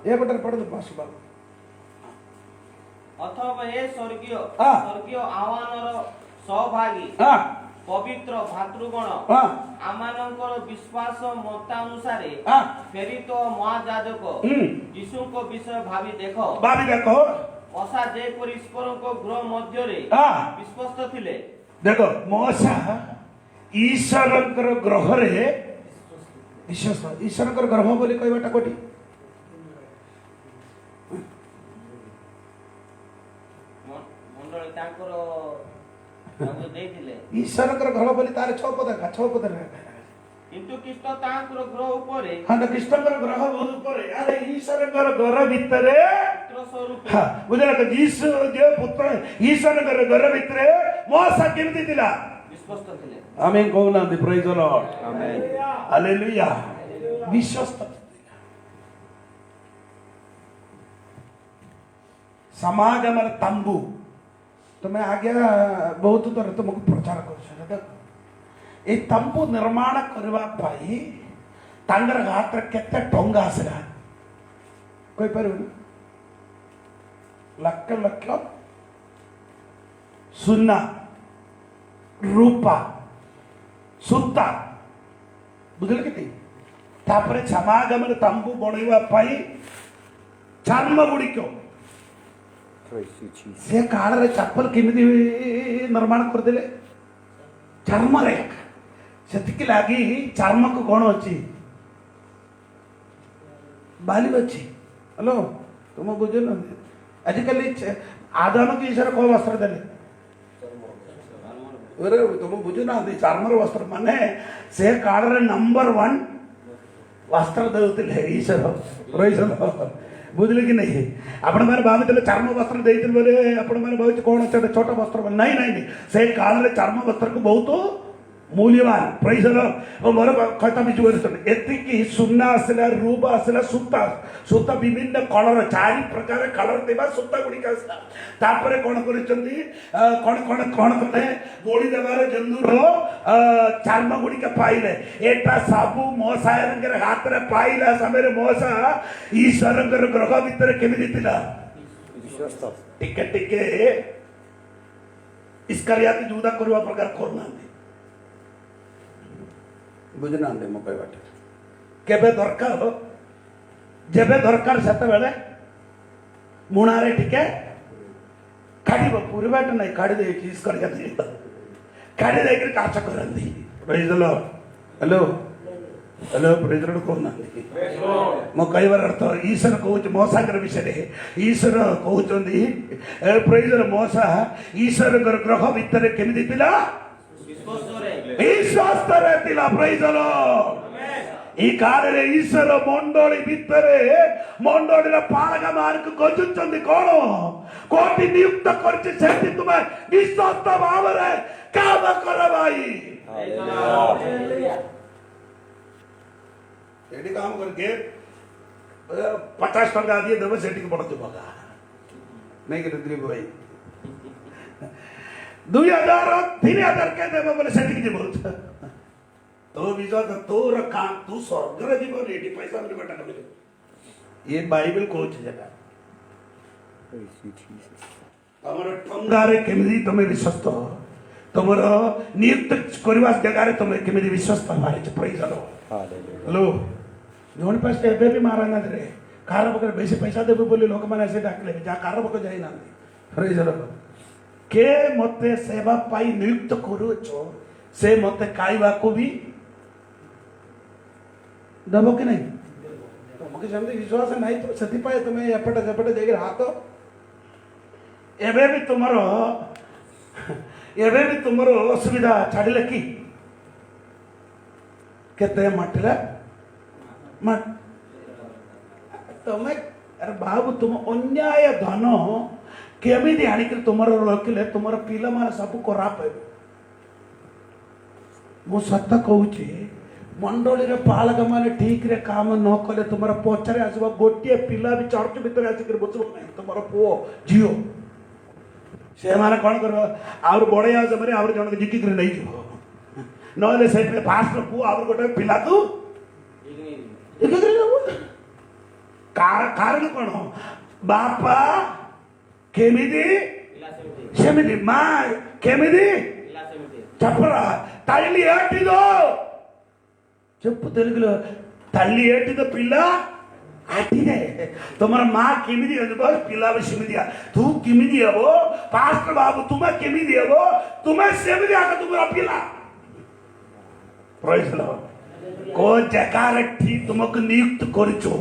ଏ ଗୋଟେରେ ପଢନ୍ତୁ ବାସୁ ବାବୁ ଅଥବା ଏ ସ୍ୱର୍ଗୀୟ ଆହ୍ୱାନର ସହଭାଗୀ ପବିତ୍ର ଭାତୃଗଣ ଆମମାନଙ୍କର ବିଶ୍ୱାସ ମତାନୁସାରେ ପ୍ରେରିତ ମହାଯାଜକ ଯୀଶୁଙ୍କ ବିଷୟ ଭାବି ଦେଖ ମଶା ଯେପରି ଈଶ୍ୱରଙ୍କ ଗୃହ ମଧ୍ୟରେ ବିଶ୍ୱସ୍ତ ଥିଲେ ଦେଖ ମଶା ईश्वरଙ୍କର ଗ୍ରହରେ ବିଶ୍ୱାସ ଈଶ୍ୱରଙ୍କର ଗ୍ରହ ବୋଲି କହିବାଟା କୋଠି ମଣ୍ଡଳୀ ତାଙ୍କର ତାଙ୍କୁ ଦେଇଥିଲେ ଈଶ୍ୱରଙ୍କର ଗ୍ରହ ବୋଲି ତାର 6 ପଦ କିନ୍ତୁ ଖ୍ରୀଷ୍ଟ ତାଙ୍କର ଗ୍ରହ ଉପରେ ହଁ ଖ୍ରୀଷ୍ଟଙ୍କର ଗ୍ରହ ଉପରେ ଆରେ ଈଶ୍ୱରଙ୍କର ଘର ଭିତରେ ପୁତ୍ର ସ୍ୱରୂପ ହଁ ବୁଝିଲା ତ ଯୀଶୁ ଯେ ପୁତ୍ର ଈଶ୍ୱରଙ୍କର ଘର ଭିତରେ ମୋସା କେମିତି ଥିଲା ବିଶ୍ୱସ୍ତ ଥିଲେ ଆମେନ୍ କହୁନାହାନ୍ତି ପ୍ରେଜ୍ ଦ ଲର୍ଡ Amen. ହାଲେଲୁୟା ବିଶ୍ୱସ୍ତ ସମାଗମର ତମ୍ବୁ ତୁମେ ଆଜ୍ଞା ବହୁତ ଥର ତୁମକୁ ପ୍ରଚାର କରୁଛ ଦେଖ এই ତମ୍ବୁ ନିର୍ମାଣ କରିବା ପାଇଁ ତାଙ୍କର ହାତରେ କେତେ ଟଙ୍କା ଆସିଲା କହିପାରିବୁ ଲକ୍ଷ ଲକ୍ଷ ସୁନା ରୂପା ସୂତା ବୁଝିଲେ କେତେ ତାପରେ ସମାଗମର ତମ୍ବୁ ବନେଇବା ପାଇଁ ଚର୍ମ ଗୁଡ଼ିକ Praise you, Jesus. ସେ କାଳରେ ଚପଲ କେମିତି ନିର୍ମାଣ କରିଦେଲେ ଚର୍ମରେ ସେତିକି ଲାଗି ଚର୍ମକୁ କ'ଣ ଅଛି ବାଲି ଅଛି ହ୍ୟାଲୋ ତୁମ ବୁଝୁନ ଆଜିକାଲି ଆଦାମକୁ ଈଶ୍ୱର କୋଉ ବସ୍ତ୍ର ଦେଲେ ତୁମ ବୁଝୁନାହାନ୍ତି ଚର୍ମର ବସ୍ତ୍ର ମାନେ ସେ କାଳରେ ନମ୍ବର 1 ବସ୍ତ୍ର ଦେଉଥିଲେ ଈଶ୍ୱର ବୁଝିଲେ କି ନାହିଁ ଆପଣମାନେ ଭାବିଥିଲେ ଚର୍ମ ବସ୍ତ୍ର ଦେଇଥିଲେ ବୋଲେ ଆପଣମାନେ ଭାବୁଛି କ'ଣ ଛୋଟ ବସ୍ତ୍ର ନାଇଁ ନାଇଁ ସେ କାଳରେ ଚର୍ମ ବସ୍ତ୍ରକୁ ବହୁତ ମୂଲ୍ୟବାନ ପ୍ରାଇସ୍ ମୋର କଥା ବୁଝିପାରୁଛନ୍ତି ଏତିକି ସୁନା ଆସିଲା ରୂପ ଆସିଲା ସୂତା ବିଭିନ୍ନ କଲର 4 ପ୍ରକାର କଲର ଥିବା ସୂତା ଗୁଡ଼ିକ ଆସିଲା ତାପରେ କ'ଣ କରିଛନ୍ତି କ'ଣ କଲେ ଗୋଳି ଦେବାର ଜନ୍ଦୁର ଚର୍ମ ଗୁଡ଼ିକ ପାଇଲେ ଏଟା ସବୁ ମୋସାଙ୍କର ହାତରେ ପାଇଲା ସମୟରେ ମୋସା ଈଶ୍ୱରଙ୍କର ଗ୍ରହ ଭିତରେ କେମିତି ଥିଲା ବିଶ୍ୱସ୍ତ ଟିକେ ଟିକେ ଇସ୍କାରିୟାତି ଯୁଦା କରିବା ପ୍ରକାର କରୁନାହାନ୍ତି ବୁଝୁନାହାନ୍ତି ମୋ କହିବାଟା କେବେ ଦରକାର ଯେବେ ଦରକାର ସେତେବେଳେ ମୁଣାରେ ଟିକେ କାଢିବ ପୁରିବାଟା ନାହିଁ କାଢି ଦେଇକି ଇସ୍କାରିୟାତି କାଢି ଦେଇକି କାଚ କରନ୍ତି ପ୍ରେଜ୍ ଦ ଲର୍ଡ ହ୍ୟାଲୋ ପ୍ରେଜ୍ ଦ ଲର୍ଡ କହୁନାହାନ୍ତି ମୋ କହିବାର ଅର୍ଥ ଈଶ୍ୱର କହୁଛି ମୋସାଙ୍କର ବିଷୟରେ ଈଶ୍ୱର କହୁଛନ୍ତି ପ୍ରେଜ୍ ଦ ମୋସା ଈଶ୍ୱରଙ୍କର ଗ୍ରହ ଭିତରେ କେମିତି ଥିଲା ବିଶ୍ୱସ୍ତରେ ଥିଲା ପ୍ରେଜ୍ ଦ ଲର୍ଡ এই কালের ঈশ্বর মন্ডলী ভিতরে মন্ডলীর পালকা মার্ক খোঁজুଛନ୍ତି কোন কোটি নিযুক্ত করছে সেটি তুমি বিশ্বস্ত ভাবে কাম কর ভাই এটি কাম করকে 50 টাকা দিয়ে দেবে সেটিকে বড় দেবো नहीं कि दिलीप भाई 2000 3000 के देबो बोले सेटिंग देबो तो विश्वास तोर काम तू स्वर्ग रे जीवन एटी पैसा हमरे बेटा का मिले ये बाइबल कोच जटा Praise you, Jesus. तमर टंगारे केमिदी तमे विश्वस्त तमर नियुक्त करबा जगह रे तमे केमिदी विश्वस्त मारे प्रेज लो Hallelujah. हेलो जोन पास एबे भी मारा ना रे कार बकर बेसी पैसा देबो बोली लोक माने ऐसे डाकले जा कार बकर जाई ना प्रेज लो के मते सेवा पाई नियुक्त करू छो से मते खाइबा को भी दबो कि नहीं तुमके समझे विश्वास नहीं तो सती पाए तुम्हें एपटे जपटे जाके हाथ एबे भी तुमरो असुविधा छाड़िले कि केते मटले मट तुम्हें अरे बाबू तुम अन्याय धन केमिति आनिक तुमरो रखिले तुमरो पिला माने सब खराब है मो सत्य कहूची मंडली रे पालक माने ठीक रे काम न कले तुमरो पछरे आसबा गोटिए पिला भी चर्च भीतर आसी कर बचबो नहीं तुमरो पुओ जियो से माने कोन करबो आउर बडे आ जमरे आउर जण जिकी कर नहीं जिवो नले से फास्ट पुओ आउर गोटे पिला तू जिकी कर जाबो कारण कोन बापा केमिदी सेमिदी मा केमिदी चपरा తల్లి ఏటిదో చెప్పు తెలుగులో తల్లి ఏటిదో పిల్ల आठिने तुम्हारा माँ किमिदी है बस पिला भी सिमिदी है तू किमिदी है वो पास्टर बाबू तुम्हें किमिदी है वो तुम्हें सिमिदी आका तुम्हारा पिला प्रेज द लॉर्ड को जगार ठी तुमको नियुक्त करिचो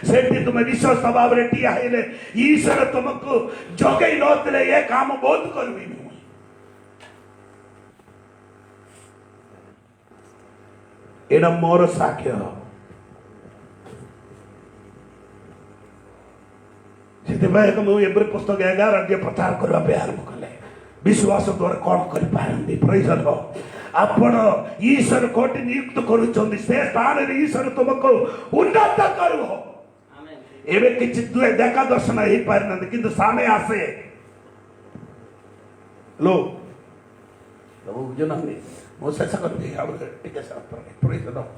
सेठी तुम विश्वास भाव रे ठी आइले ईश्वर तुमको जगै नतले ये काम बहुत करबी एना मोर साक्ष्य ସେଥିପାଇଁ ମୁଁ ଏବେ ପୁସ୍ତକ 11 ଅଧ୍ୟାୟ ପ୍ରଚାର କରିବା ପାଇଁ ଆରମ୍ଭ କଲେ ବିଶ୍ୱାସ ଦ୍ୱାରା କ'ଣ କରିପାରନ୍ତି ପ୍ରେଜ ଦ ଲର୍ଡ ଆପଣ ଈଶ୍ୱର କୋଟି ନିୟୁକ୍ତ କରୁଛନ୍ତି ସେ ସ୍ଥାନରେ ଈଶ୍ୱର ତୁମକୁ ଉନ୍ନତ କରିବ ଆମେନ୍ ଏବେ କିଛି ଦେଖା ଦର୍ଶନ ହେଇପାରିନାହାନ୍ତି କିନ୍ତୁ ସାମେ ଆସେ लो ସବୁ ବୁଝୁନାହାନ୍ତି ମୁଁ ଶେଷ କରିବି ଆଉ ଟିକେ ପ୍ରେଜ ଦ ଲର୍ଡ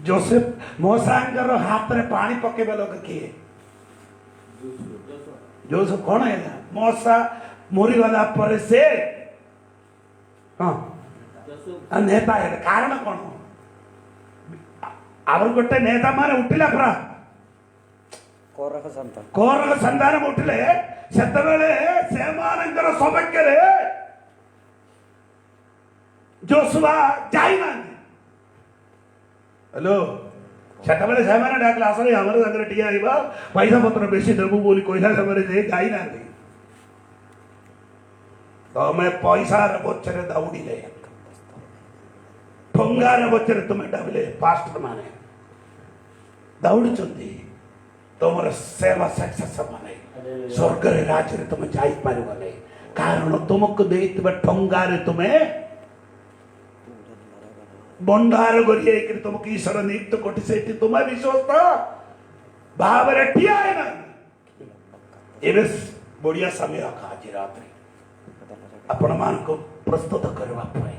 ଯୋସେଫ ମୋସାଙ୍କର ହାତରେ ପାଣି ପକେଇବା ଲୋକ କିଏ जोसेफ कौन है मौसा मरीगला पर से हाँ नेता है कारण कौन आवर गोटे नेता माने उठिला परा कोरक संतान उठिले सेतबेले सेमानकर सभक्यरे जोसुआ जाइना हेलो ସେତେବେଳେ ସେମାନେ ଡାକିଲା ଆସରେ ଆମର ସାଙ୍ଗରେ ଟିକେ ଆଇବ ପଇସା ପତ୍ର ବେଶୀ ଦେବୁ ବୋଲି କହିଲା ସମୟରେ ଯେ ଯାଇନାହାନ୍ତି ତମେ ପଇସାର ପଛରେ ଦୌଡ଼ିଲେ ଠଙ୍ଗାର ପଛରେ ତୁମେ ଡାବିଲେ ପାଷ୍ଟର ମାନେ ଦୌଡୁଛନ୍ତି ତମର ସେବା ସକ୍ସେସ୍ ହବ ନାହିଁ ସ୍ୱର୍ଗରେ ରାଜ୍ୟରେ ତୁମେ ଯାଇପାରିବ ନାହିଁ କାରଣ ତୁମକୁ ଦେଇଥିବା ଠଙ୍ଗାରେ ତୁମେ बंडार करिए तुमको ईश्वर नियुक्त कोटि से तुम्हें विश्वास भाव रे ठिया है ना एबे बढ़िया समय आका आज रात्रि आपण मान को प्रस्तुत करवा पाए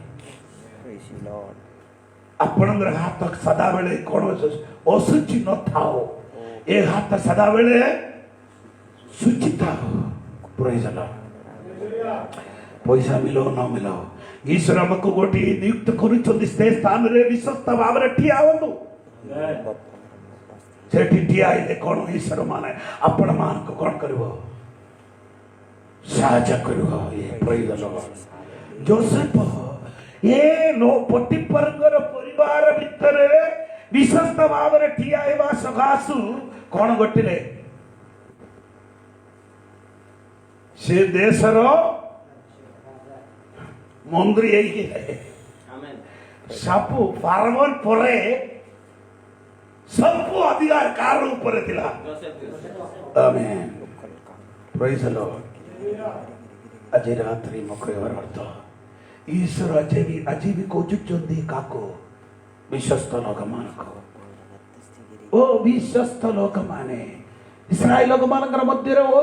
आपण हाथ सदा बेले कोन असुचि न थाओ ए हाथ सदा बेले सुचि थाओ प्रेज द लॉर्ड पैसा मिलो न मिलो ईश्वर हमको गोटी नियुक्त करुछंती से स्थान रे विश्वस्त भाव रे ठिया होंदु सेठी ठिया आइले कोन ईश्वर माने आपण मान को कोन करबो साहाय्य करबो ये प्रेज द लॉर्ड जोसेफ ये नो पोटिफरकर परिवार भितर विश्वस्त भाव रे ठिया हेबा सगासु कोन गोटिले से देशर मंत्री सबू फार्मर परे सबू अधिकार कार ऊपर थिला आमेन प्रेज द लॉर्ड आज रात्रि मखयवर अर्थ ईश्वर आज भी कोजुचंदी काको विश्वस्त लोक मानको ओ विश्वस्त लोक माने इस्राएल लोक मानकर मध्य रे ओ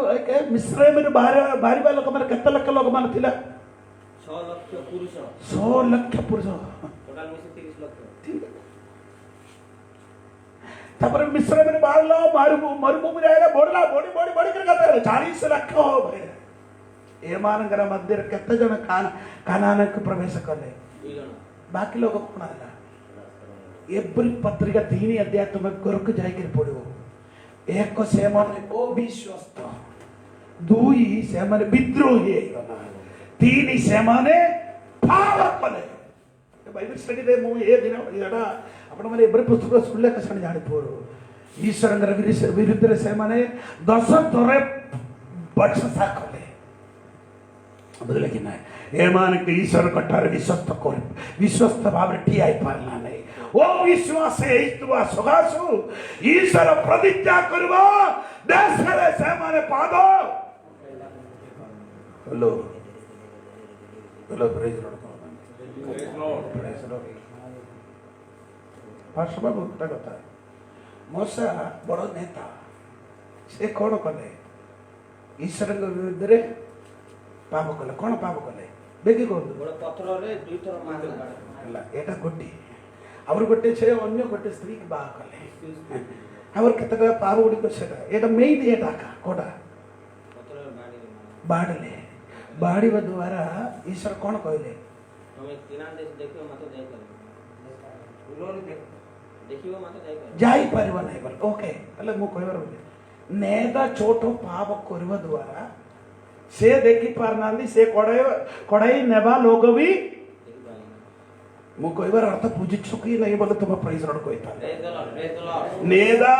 मिस्र में बाहर लोक माने केते लाख लोक मान थिला 6 लाख पुरुष 100 लाख पुरुष टोटल में 30 लाख तापर मिस्र में बाहरला मरुभूमि रहला बोडला बोडी बोडी बोडी कर गता 40 लाख हो भाई ए मानकर मध्य रे केते जन कानान को प्रवेश करले 2 जन बाकी लोग कोन आला एब्री पत्रिका 3 अध्याय तुम घर को जाई के पढो एक से माने ओ विश्वस्त दुई से माने विद्रोही तीन से माने पाप कले बाइबल स्टडी दे मु ए दिन एटा आपण माने एब्री पुस्तक सुनले कसन जानि पोरो ईश्वरंगर विरुद्ध रे से माने 10 थोरे बक्स सा कले बुझले कि ना ए मान के ईश्वर कठार विश्वस्त भाव रे ठी आई पारला नै ओ विश्वास हेतुवा सगासु ईश्वर प्रतिज्ञा करबो देश रे से माने पादो hello hello praise lord praise lord पास बाबू कथा मोसा बड़ नेता से कोन कले ईश्वर विरुद्ध रे पाप कले कोन पाप कले बेगी कोन बड़ पत्थर रे 2 थर मार हला एटा गोटी आवर गोटे छे अन्य गोटे स्त्री के बाह कले आवर केतटा पाप उडी को सेटा एटा मेई दे एटा का कोडा पत्थर बाडले बाडीवा द्वारा ईश्वर कोन कहले हमें तीना देश देखियो मत जाय कर देखियो मत जाय कर जाई परिवा नै बोल ओके हले मु कहबार बोले नेता छोटो पाप करबा द्वारा से देखि पारनांदी से कड़ाई नेबा लोग भी ମୁଁ କହିବାର ଅର୍ଥ ବୁଝିଛୁ କି ନାହିଁ ବୋଲେ ତୁମ ପ୍ରାଇଜ୍ ଲର୍ଡ କହିଥାନ୍ତି। Praise the Lord, praise the Lord. ନେଦା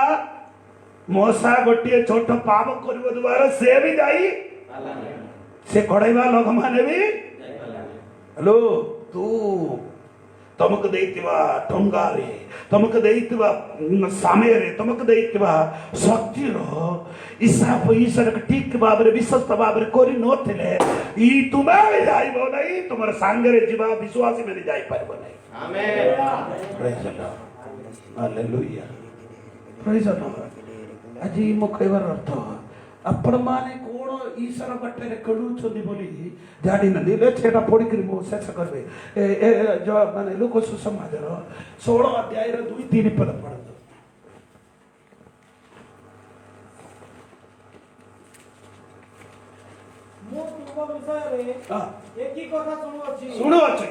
ମଶା ଗୋଟିଏ ଛୋଟ ପାପ କରିବ ଦ୍ୱାରା ସେ ବି ଯାଇ Hallelujah. ସେ କଢ଼େଇବା ଲୋକମାନେ ବି ହ୍ୟାଲୋ ତୁ ତମକୁ ଦେଇଥିବା ଟଙ୍କାରେ ତମକୁ ଦେଇଥିବା ସମୟରେ ତମକୁ ଦେଇଥିବା ଶକ୍ତିର ହିସାବ ଈଶ୍ୱର ଠିକ ଭାବରେ ବିଶ୍ୱସ୍ତ ଭାବରେ କରିନଥିଲେ ଇ ତୁମେ ଯାଇବ ନାହିଁ ତୁମର ସାଙ୍ଗରେ ଯିବା ବିଶ୍ୱାସୀ ମାନେ ଯାଇପାରିବ ନାହିଁ। Amen. Praise the Lord. Hallelujah. Praise the Lord. ଆଜି ମୁଁ କହିବାର ଅର୍ଥ ଆପଣମାନେ କଣ ଈଶ୍ୱର ବାଟରେ ଖେଳୁଛନ୍ତି ବୋଲି ଜାଣିନାହାନ୍ତି। ସେଟା ପଢିକିରି ମୁଁ ଶେଷ କରିବି। ମାନେ ଲୋକ ସୁସମାଜର 16 ଅଧ୍ୟାୟର 2-3 ପଦ ପଢନ୍ତୁ। ମୁଁ ତୁମ ବିଷୟରେ ଏକି କଥା ଶୁଣୁଅଛି ଶୁଣୁଅଛି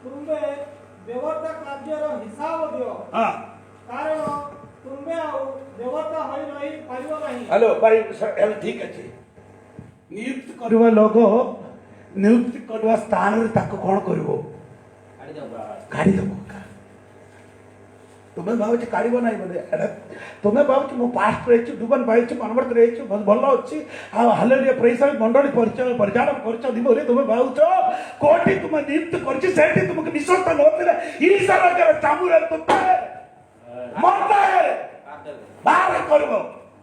ତୁମେ ବ୍ୟବର୍ତ୍ତା କାର୍ଯ୍ୟର ହିସାବ ଦିଅ କାରଣ ତୁମେ ଆଉ ବ୍ୟବର୍ତ୍ତା ହୋଇ ରହି ପାରିବ ନାହିଁ। ହ୍ୟାଲୋ ଭାଇ ଠିକ ଅଛି। ନିଯୁକ୍ତି କରିବା ଲୋକ ନିଯୁକ୍ତି କରିବା ସ୍ଥାନରେ ତାକୁ କଣ କରିବ କାଢିଦେବ। ତୁମେ ଭାବୁଛି କାଢିବ ନାହିଁ ବୋଲେ ତୁମେ ଭାବୁଛି ମୁଁ ପାଷ୍ଟ ରହିଛି ଡୁବନ ପାଇଛି ମନବର୍ତ୍ତ ରହିଛି ଭଲ ଅଛି ଆଉ ହାଲେଲୁୟା ପ୍ରେସ ମଣ୍ଡଳୀ ପରିଚାଳନା କରିଛନ୍ତି ବୋଲି ତୁମେ ଭାବୁଛ କୋଉଠି ତୁମେ ନିଯୁକ୍ତି କରିଛି ସେଠି ତୁମକୁ ବିଶ୍ୱସ୍ତ ନଥିଲେ ଈଶ୍ୱରଙ୍କର ଚାମୁରେ ତୁମେ ମତେ ବାହାର କରିବ।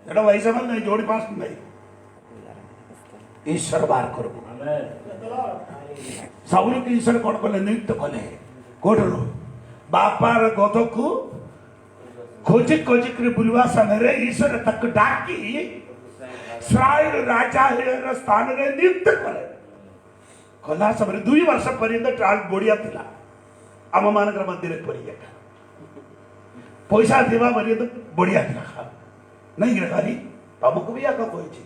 ସେଟା ହିସାବରେ ନାହିଁ ଯୋଡ଼ି ପାଷ୍ଟ ନାହିଁ ଈଶ୍ୱର ବାହାର କରିବ। ସବୁକୁ ଈଶ୍ୱର କଣ କଲେ ନିଯୁକ୍ତ କଲେ କୋଉଠାରୁ ବାପାର ଗଦକୁ ଖୋଜି ଖୋଜିକିରି ବୁଲିବା ସମୟରେ ଈଶ୍ୱର ତାକୁ ଡାକି ଇସ୍ରାଏଲ ରାଜା ସ୍ଥାନରେ ନିଯୁକ୍ତ କଲେ। କଲା ସମୟରେ 2 ବର୍ଷ ପର୍ଯ୍ୟନ୍ତ ଟ୍ରାଲ ବଢିଆ ଥିଲା ଆମ ମାନଙ୍କର ମନ୍ଦିର ପଡ଼ିଆ ପଇସା ଦେବା ପର୍ଯ୍ୟନ୍ତ ବଢିଆ ଥିଲା ନାଇଁ ଖାଲି ତମକୁ ବି ଆଗ କହିଛି।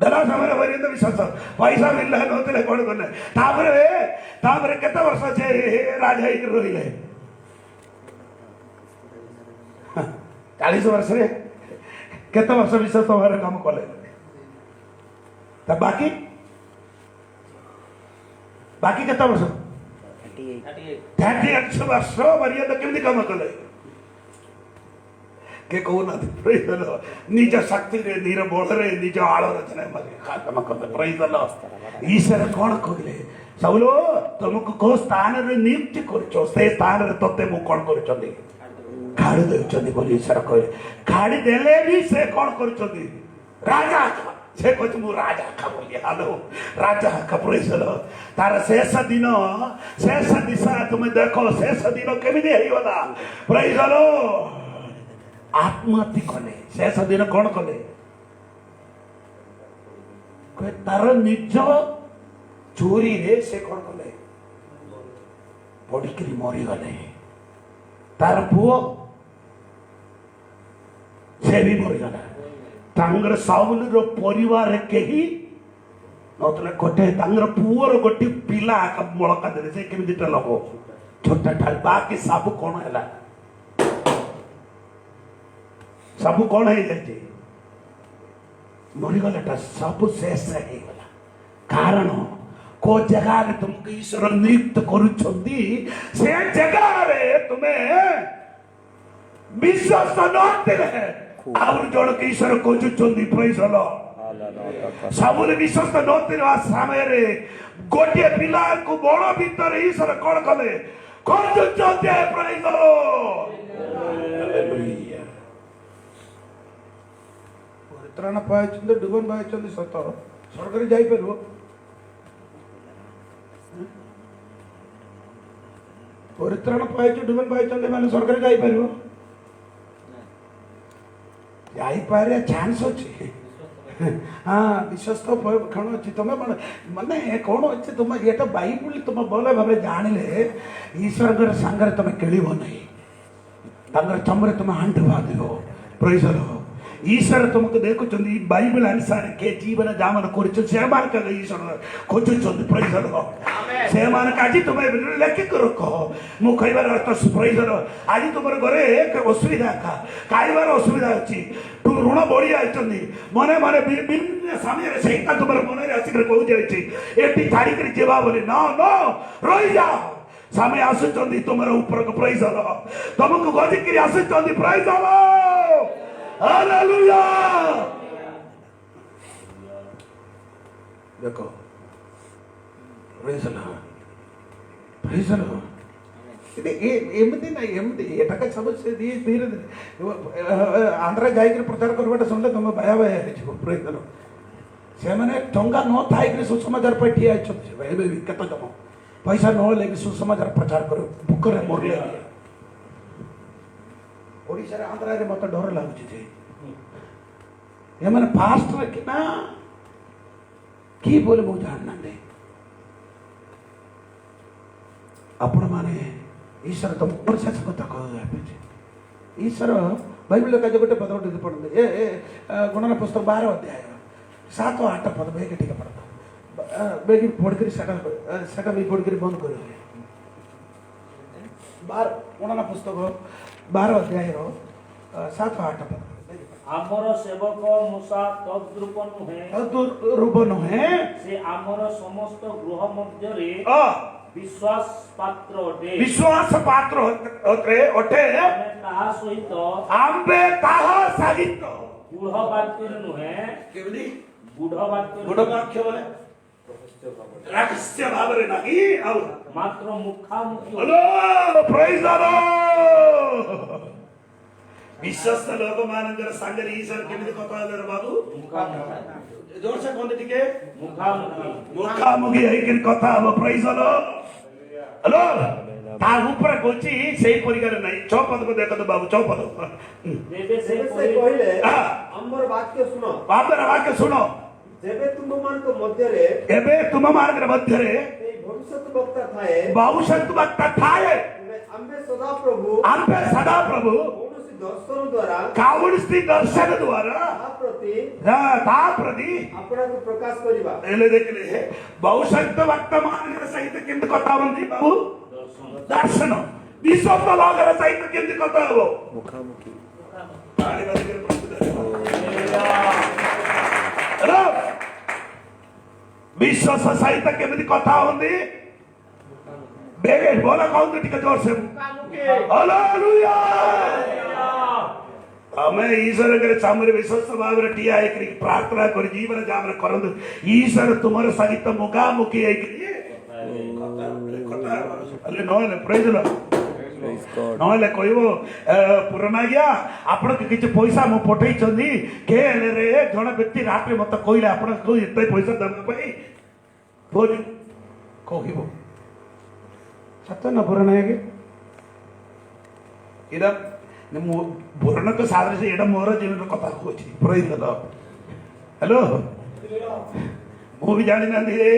ଦେଲା ସମୟରେ ପର୍ଯ୍ୟନ୍ତ ବିଶ୍ୱାସ ପଇସା ମିଳିଲା ନଥିଲେ କଣ କଲେ ତାପରେ କେତେ ବର୍ଷ ସେ ରାଜା ହେଇକି ରହିଲେ 40 ବର୍ଷରେ କେତେ ବର୍ଷ ବିଶ୍ୱାସ ଭାବରେ କାମ କଲେ ତା ବାକି କେତେ ବର୍ଷ 38 ବର୍ଷ ପର୍ଯ୍ୟନ୍ତ କେମିତି କାମ କଲେ କେ କହୁନାହାନ୍ତି ପ୍ରେଜ ଦ ଲର୍ଡ। ନିଜ ଶକ୍ତିରେ ନିଜ ବଳରେ ନିଜ ଆଳରେ ଈଶ୍ୱର କଣ କହିଲେ ସାଉଲ ତମକୁ କୋଉ ସ୍ଥାନରେ ନିଯୁକ୍ତି କରୁଛ ସେ ସ୍ଥାନରେ ତତେ ମୁଁ କଣ କରୁଛନ୍ତି କାଢି ଦେଉଛନ୍ତି ବୋଲି ଈଶ୍ୱର କହିଲେ। କାଢି ଦେଲେ ବି ସେ କଣ କରୁଛନ୍ତି ରାଜା ସେ କହୁଛି ମୁଁ ରାଜା ବୋଲି ହାଲୋ ରାଜା ପ୍ରେଜ ଦ ଲର୍ଡ। ତାର ଶେଷ ଦିଶା ତୁମେ ଦେଖ ଶେଷ ଦିନ କେମିତି ହେଇଗଲା ପ୍ରେଜ ଦ ଲର୍ଡ। ଆତ୍ମହତ୍ୟା କଲେ ଶେଷ ଦିନ କଣ କଲେ ତାର ନିଜ ଚୋରିରେ ସେ କଣ କଲେ ପଡିକିରି ମରିଗଲେ। ତାର ପୁଅ ସେ ବି ମରିଗଲା। ତାଙ୍କର ସାଉଲର ପରିବାର କେହି ନଥିଲେ ଗୋଟେ ତାଙ୍କର ପୁଅର ଗୋଟେ ପିଲା ବଳକା ଦେଲେ ସେ କେମିତିଟା ଲୋକ ଛୋଟା ଠାରୁ ବାକି ସବୁ କଣ ହେଲା ସବୁ କଣ ହେଇଯାଇଛି ମରିଗଲାଟା ସବୁ ଶେଷ ହେଇଗଲା। କାରଣ କୋ ଜାଗାରେ ତୁମକୁ ଈଶ୍ୱର ନିଯୁକ୍ତ କରୁଛନ୍ତି ସେ ଜାଗାରେ ତୁମେ ବିଶ୍ୱାସ ନଥିଲେ ଆଉ ଜଣକୁ ଈଶ୍ୱର ଖୋଜୁଛନ୍ତି ପ୍ରେଜ ଦ ଲର୍ଡ। ସବୁରେ ବିଶ୍ୱାସ ନଥିବା ସମୟରେ ଗୋଟିଏ ପିଲାକୁ ବଣ ଭିତରେ ଈଶ୍ୱର କଣ କଲେ ଖୋଜୁଛନ୍ତି ପ୍ରେଜ ଦ ଲର୍ଡ। ହାଲେଲୁୟା। ପରିତ୍ରାଣ ପାଇଛନ୍ତି ଡୁବନ ପାଇଛନ୍ତି ସତ ସ୍ୱର୍ଗରେ ଯାଇପାରିବ ପରିତ୍ରାଣ ପାଇଛୁ ଡୁବନ ପାଇଛନ୍ତି ମାନେ ସ୍ୱର୍ଗରେ ଯାଇପାରିବ ଯାଇପାରିବା ଚାନ୍ସ ଅଛି। ହଁ ବିଶ୍ୱସ୍ତ କଣ ଅଛି ତମେ ମାନେ କଣ ଅଛି ତମେ ଏଟା ବାଇବଲ ତମେ ଭଲ ଭାବରେ ଜାଣିଲେ ଈଶ୍ୱରଙ୍କର ସାଙ୍ଗରେ ତମେ ଖେଳିବ ନାହିଁ ତାଙ୍କର ଚମରେ ତମେ ହାଣ୍ଡ ବାନ୍ଧିବ ପ୍ରେଜ ଦ ଲର୍ଡ। ईश्वर तुमको देखुଛନ୍ତି बाइबल अनुसार के जीवन जामन କରୁଛ ସେମାନଙ୍କ ईश्वर ଖୋଜୁଛନ୍ତି ପ୍ରେଜ୍ ଦ ଲର୍ଡ ସେମାନଙ୍କ ଆଜି ତୁମେ ଲେଖିକି ରଖ ମୁଁ କହିବାର ଅର୍ଥ ପ୍ରେଜ୍ ଦ ଲର୍ଡ ଆଜି ତୁମର ଘରେ ଏକ ଅସୁବିଧା ଖାଇବାର ଅସୁବିଧା ଅଛି ଋଣ ବଢି ଯାଇଛନ୍ତି ମନେ ମନେ ବିଭିନ୍ନ ସମୟରେ ସେଇଟା ତୁମର ମନରେ ଆସିକରି କହୁଯାଇଛି ଏଠି ଛାଡ଼ିକରି ଯିବା ବୋଲି ନ ରହିଯାଅ समय आसुचंदी तुमर ऊपर को प्रेज द लॉर्ड तुमको गदिकरी आसुचंदी प्रेज द लॉर्ड हालेलुया देखो praise the Lord praise the Lord ये एमती नहीं एमती एटा का समस्या धीरे धीरे आंध्र जाइकर प्रचार करवाटा सुनले तुम भया भया हो प्रेज द लॉर्ड से माने टंगा न थाई कि सुसमाचार पे ठिया अछि एबे केत जम पैसा न लेके सुसमाचार प्रचार करो बुकरे मोरले ओडिसा रे आंध्रा रे मत डर लागुची जे ये माने फास्ट रे कि ना की बोले मु जानना दे आपण माने ईश्वर तुम वर्षा से कथा कह ईश्वर बाइबल का जो गोटे पद उठे पढ़ते ए गणना पुस्तक 12 अध्याय 7 और 8 पद बेगे ठीक पढ़ता बेगी पढ़कर सेटा भी पढ़कर बंद कर 12 गणना पुस्तक 12 अध्याय 7 और 8 पद आमर सेवक मूसा तद्रूप नुहे से आमर समस्त गृह मध्य रे विश्वास पात्र अटे ताहा सहित आंबे ताहा सहित गुढ़ वाक्य नुहे केवली गुढ़ वाक्य बोले रहस्य भावरे नाही आउ मात्र मुखामुखी हेलो प्रेज द लॉर्ड विश्वास लोक मानकर संगर ईश्वर केमिति कथा रे बाबू जोर से कोन टिके मुखामुखी है कि कथा अब प्रेज द लॉर्ड हेलो ता ऊपर कोची सेही परिकार नहीं चौपद को देखो तो बाबू चौपद देवे से कहले हमर वाक्य सुनो बाबर वाक्य सुनो जेबे तुम मान को मध्य रे एबे तुम मान के मध्य रे भविष्यत वक्ता थाए आंबे सदा प्रभु कौनसी दर्शन द्वारा ता प्रति अपना को प्रकाश करिबा एले देखले भविष्यत वक्ता मान के सहित किंत कथा बंदी बाबू दर्शन विश्व तो लागरे सहित किंत कथा हो मुखामुखी ताली बजा के प्रभु हेलो विश्वास सहित केमिति कथा होंदी बेगे बोला कौन टिके जोर से हालेलुया हमें ईश्वर के सामने विश्वास भाव रे टिया एक प्रार्थना कर जीवन जामन करंद ईश्वर तुमर सहित मुखामुखी है कि अले नोले प्रेज द नहले कहबो पुराना गया आपण के किछ पैसा मो पठै छथि के रे जण व्यक्ति रात में मत कहले आपण को एते पैसा दम पई बोल कहबो सत्य न पुराना के इदा मो पुराना को सादर से एडा मोर जीवन कथा कहछि प्रेज द हेलो मु भी जानी ना रे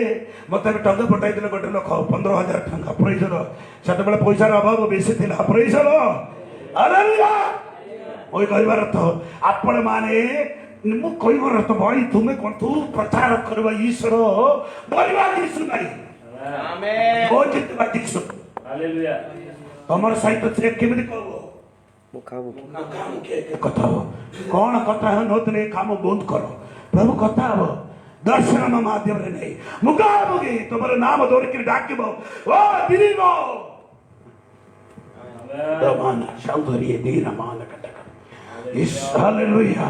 मत टंगा पठाई दिले गोटे लोक 15,000 टंका प्रेज द सेते बेले पैसा अभाव बेसी थिला प्रेज द हालेलुया ओई कहबार अर्थ आपण माने मु कहबार अर्थ भाई तुमे कोन तू प्रचार करबा ईश्वर बोलबा किछु नाही आमेन ओ जितबा किछु हालेलुया हमर सहित से केमिति कहबो मुखामुखी कथा हो कौन कथा है नोतने काम बंद करो प्रभु कथा हो दर्शन माध्यम रे नहीं मुखामुखी तुम्हारे नाम दौड़ के डाकिबो ओ दिलिबो दमान सौंदर्य दीन मान कटक इस हालेलुया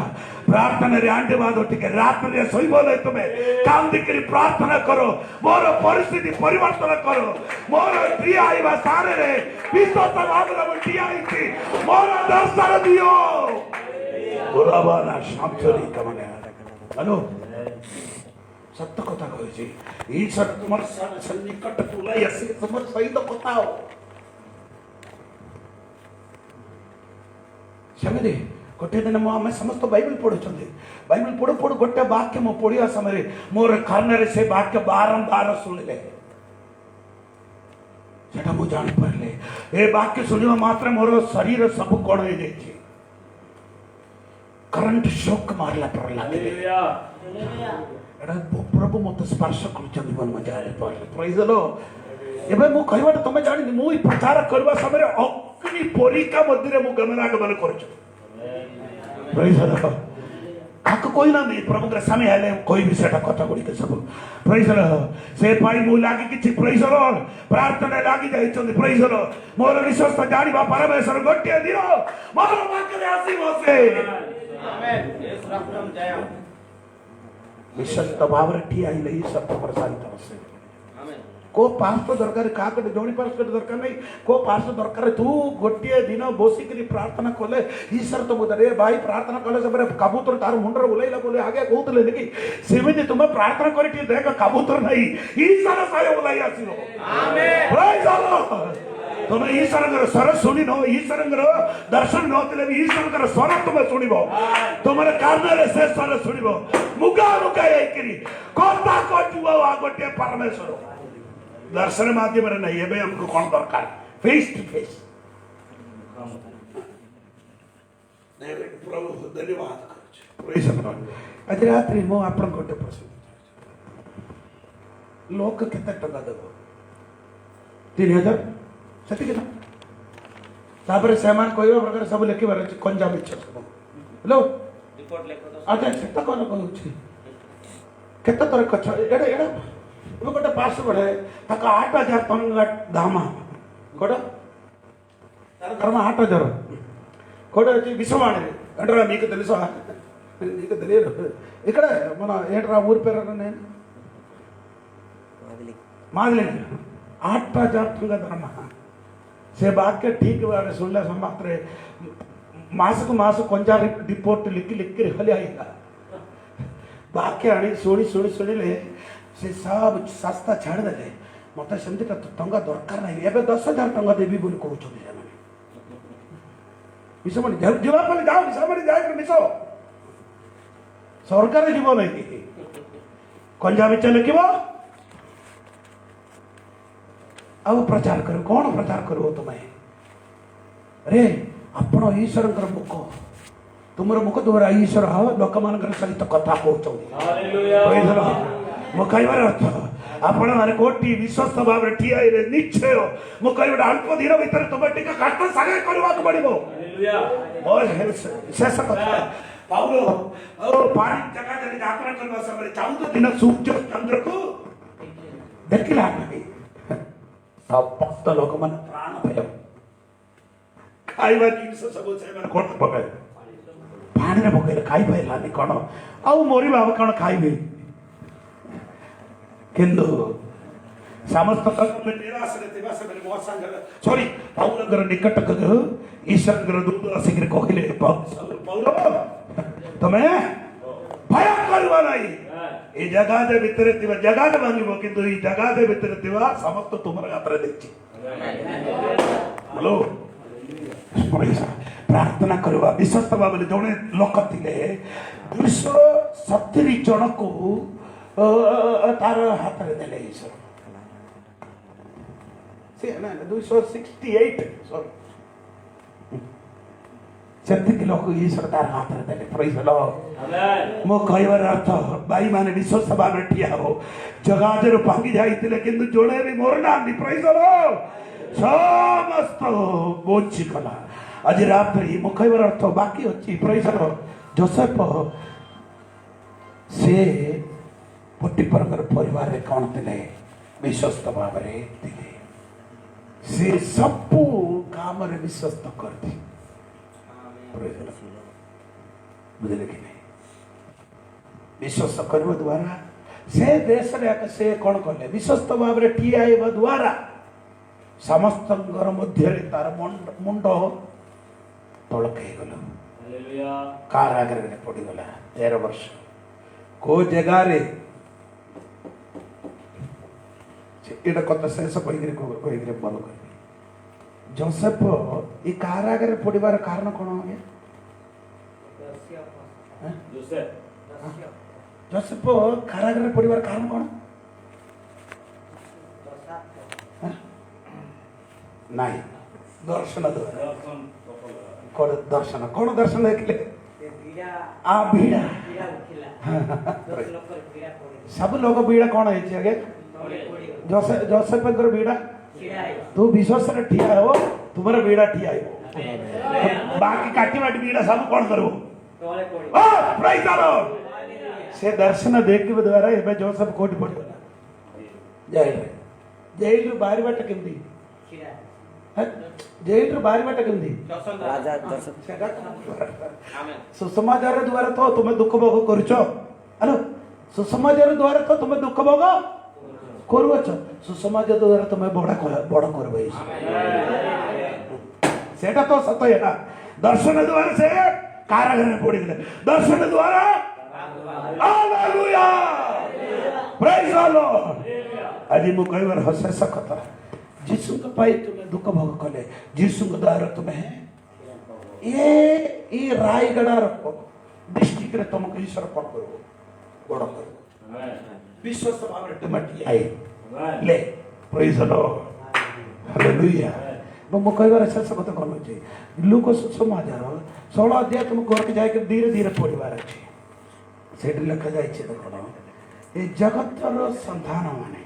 प्रार्थना रे आंटे बाद उठके रात रे सोई बोले तुम्हें काम दिकरी प्रार्थना करो मोर परिस्थिति परिवर्तन करो मोर प्रिय आईवा सारे रे विश्वास भावना में प्रिय आई थी मोर दर्शन दियो बुराबाना शांतरी कमने हेलो सत्य कथा कहछि ईश्वर तुमर सन्निकट तुलाई आसी तुमर सहित कथा हो सेमिति गोटे दिन आम समस्त बाइबल पढ़ुଛନ୍ତି बाइबल पढ़ु पढ़ु गोटे वाक्य मो पढ़िया समय मोर कान रे से वाक्य बारंबार सुनिले सेटा मु जान परले ए वाक्य सुनिबा मात्र मोर शरीर सब कोण हो जाई करंट शॉक मारला पर लागे हालेलुया एटा प्रभु मत स्पर्श कर जीवन में जाए प्रेज द लॉर्ड एबे मु कहबाटा तमे जानि मु ई प्रचार करबा समय अग्नि परीक्षा मध्य मु गमनागमन करछु प्रेज द लॉर्ड काक कोई ना नहीं प्रभु के सामने आले कोई भी सेटा कथा गुडी के सब प्रेज द लॉर्ड से पाई मु लागी किछि प्रेज द लॉर्ड प्रार्थना लागी जाई छथि प्रेज द लॉर्ड मोर विश्वास जानिबा परमेश्वर गोटे दियो मोर वाक्य रे आसी बसे आमेन यीशु रक्षम जय विश्वास भाव रे ठिया आइले ई सब प्रसारित बसे आमेन को पास्टर दरकार काकटे जोणी पास्टर दरकार नहीं को पास्टर दरकार तू गोटे दिन बसिकरी प्रार्थना कले ईश्वर तो बोले भाई प्रार्थना कले सब कबूतर तार मुंडर उलैला बोले आगे कहतले कि सेमिति तुम प्रार्थना करी देख कबूतर नहीं ईश्वर साय उलै आसीरो आमेन प्रेज द लॉर्ड तुम ईश्वर स्वर सुनी नो ईश्वर दर्शन नौतले भी ईश्वर स्वर तुम सुनिबो तुम कान रे से स्वर सुनिबो मुगा मुगा एकरी कोता कोटुआ आ गोटे परमेश्वर दर्शन माध्यम रे नहीं एबे हमको कौन दरकार फेस टू फेस प्रभु धन्यवाद प्रेज द लॉर्ड आज रात्रि मो आपन गोटे प्रश्न लोक केते टका देबो 3000 सती के तापर सामान कहबा प्रकार सब लिखिबार अछि कंजा बिछ सब हेलो रिपोर्ट लेखो तो अच्छा सेता कोन कहउछि केते तर कछ एडा एडा वो गोटे पास बढ़े तक 8000 टंका दाम कोड तार दरमा 8000 कोड अछि विषवाणी एडरा मीक తెలుసా నీకు తెలియదు ఇక్కడ మన ఏట్రా ఊరి పేరు నేను मागले 8000 टंका दरमा से बात के ठीक बारे सुनला समात्रे मास को मास कंजा रिपोर्ट लिख के हले आइला बाकी आनी सुनी सुनी सुनी ले से सब सस्ता छाड़ देले मत सेमती टंका दरकार नहीं एबे 10000 टंका देबी बोली कहउछ ସେମାନେ विषमणी जीवा पर जाओ विषमणी जाए के मिसो सरकार जीव नहीं कंजा बिच लिखिबो अब प्रचार करो कौन प्रचार करो तुम्हें रे आपण ईश्वर मुख तुमर मुख द्वारा ईश्वर लोक मान सहित कथा कहते मो कहबार अर्थ आपण मैंने कोटि विश्वस्त भाव ठिया निश्चय मो कह अल्प दिन भर तुम टे कष्ट सागे करवा पड़ो शेष कथा पाउल पानी जगह जगह यात्रा करवा समय 14 दिन सूर्य चंद्र को देखला नहीं भक्त लोक मन प्राण भय खाइबा जिनस सब से मन कोट पके पानी रे पके खाइ पाइलानी कोन आउ मोरी बाबा कोन खाइबे किंतु समस्त कर्म निराश रे दिवस में मोसंग सॉरी पाउलगर निकट क ईश्वर दूत असिकर कहले पाउल तमे भय करवा नहीं ए जगह दे भीतर तिवा जगह दे मांगिबो किंतु ई जगह दे भीतर तिवा समस्त तुमर गात्र देखछि हेलो प्रार्थना करवा विश्वास भाबले जणे लोक थिले 270 जन को तार हाथ रे देले ईश्वर से ना 268 सॉरी सेतिक लोक ईश्वर तार हाथ रे देले प्रेज द लॉर्ड मो कहबार अर्थ भाई माने विश्वास भाव ठिया हो जगाजर भांगी जाइतिले किंतु जोड़े भी मोरना प्रेज द लॉर्ड समस्त बोझी कला आज रात्रि मो कहबार अर्थ बाकी अछि प्रेज द लॉर्ड जोसेफ से पोटिफर परिवार रे कोन थिले विश्वास भाव रे थिले से सब काम रे विश्वास कर दी बुझले कि नहीं विश्वास करबो द्वारा से देश रे से कोन करले विश्वास भाव रे ठियाइबो द्वारा समस्त घर मध्य रे तार मुंड तळके गलो हालेलुया कारागार रे पड़ी गला 13 वर्ष को जगह रे एटा कत शेष कहिरे बल कर जोसेफ ई कारागार रे पड़िबार कारण कोन है जोसेफ कारागार रे पड़िबार कारण कोन नहीं दर्शन कोन दर्शन देखले आ बीड़ा सब लोग बीड़ा कौन है आगे जोसेफ बीड़ा तू विश्वास रे ठिया हो तुम्हारा बीड़ा ठिया हो बाकी काटी वाटी बीड़ा सब कौन करो ओ प्राइज द लॉर्ड से दर्शन देख के द्वारा एबे जोसेफ कोटी पड़िगला जेल बाहर बाट केमदी जेल बाहर बाट केमदी राजा दर्शन सुसमाचार द्वारा तो तुम्हें दुख भोग करुचो हेलो सुसमाचार द्वारा तो तुम्हें दुख भोग करुच सुसमाचार द्वारा तुम्हें बड़ा बड़ा करबे सेटा तो सत्य है ना दर्शन द्वारा से कारागार में पड़ी गए दर्शन द्वारा हालेलुया प्रेज द लॉर्ड आज मु कई बार हसे सकता जीसु के पाई तुम्हें दुख भोग कले जीसु के द्वारा तुम्हें ये रायगढ़ डिस्ट्रिक्ट रे तुमको ईश्वर कौन करो बड़ा करो विश्वास भाव टमाटी आए ले प्रेज द लॉर्ड हालेलुया मु कई बार ऐसा सब तो कहलो छी लूक सुसमाचार 16 अध्याय तुम घर के जाए के धीरे धीरे पढ़िबार अछि सेठ लिखा जाय छै देखो ए जगतर संतान माने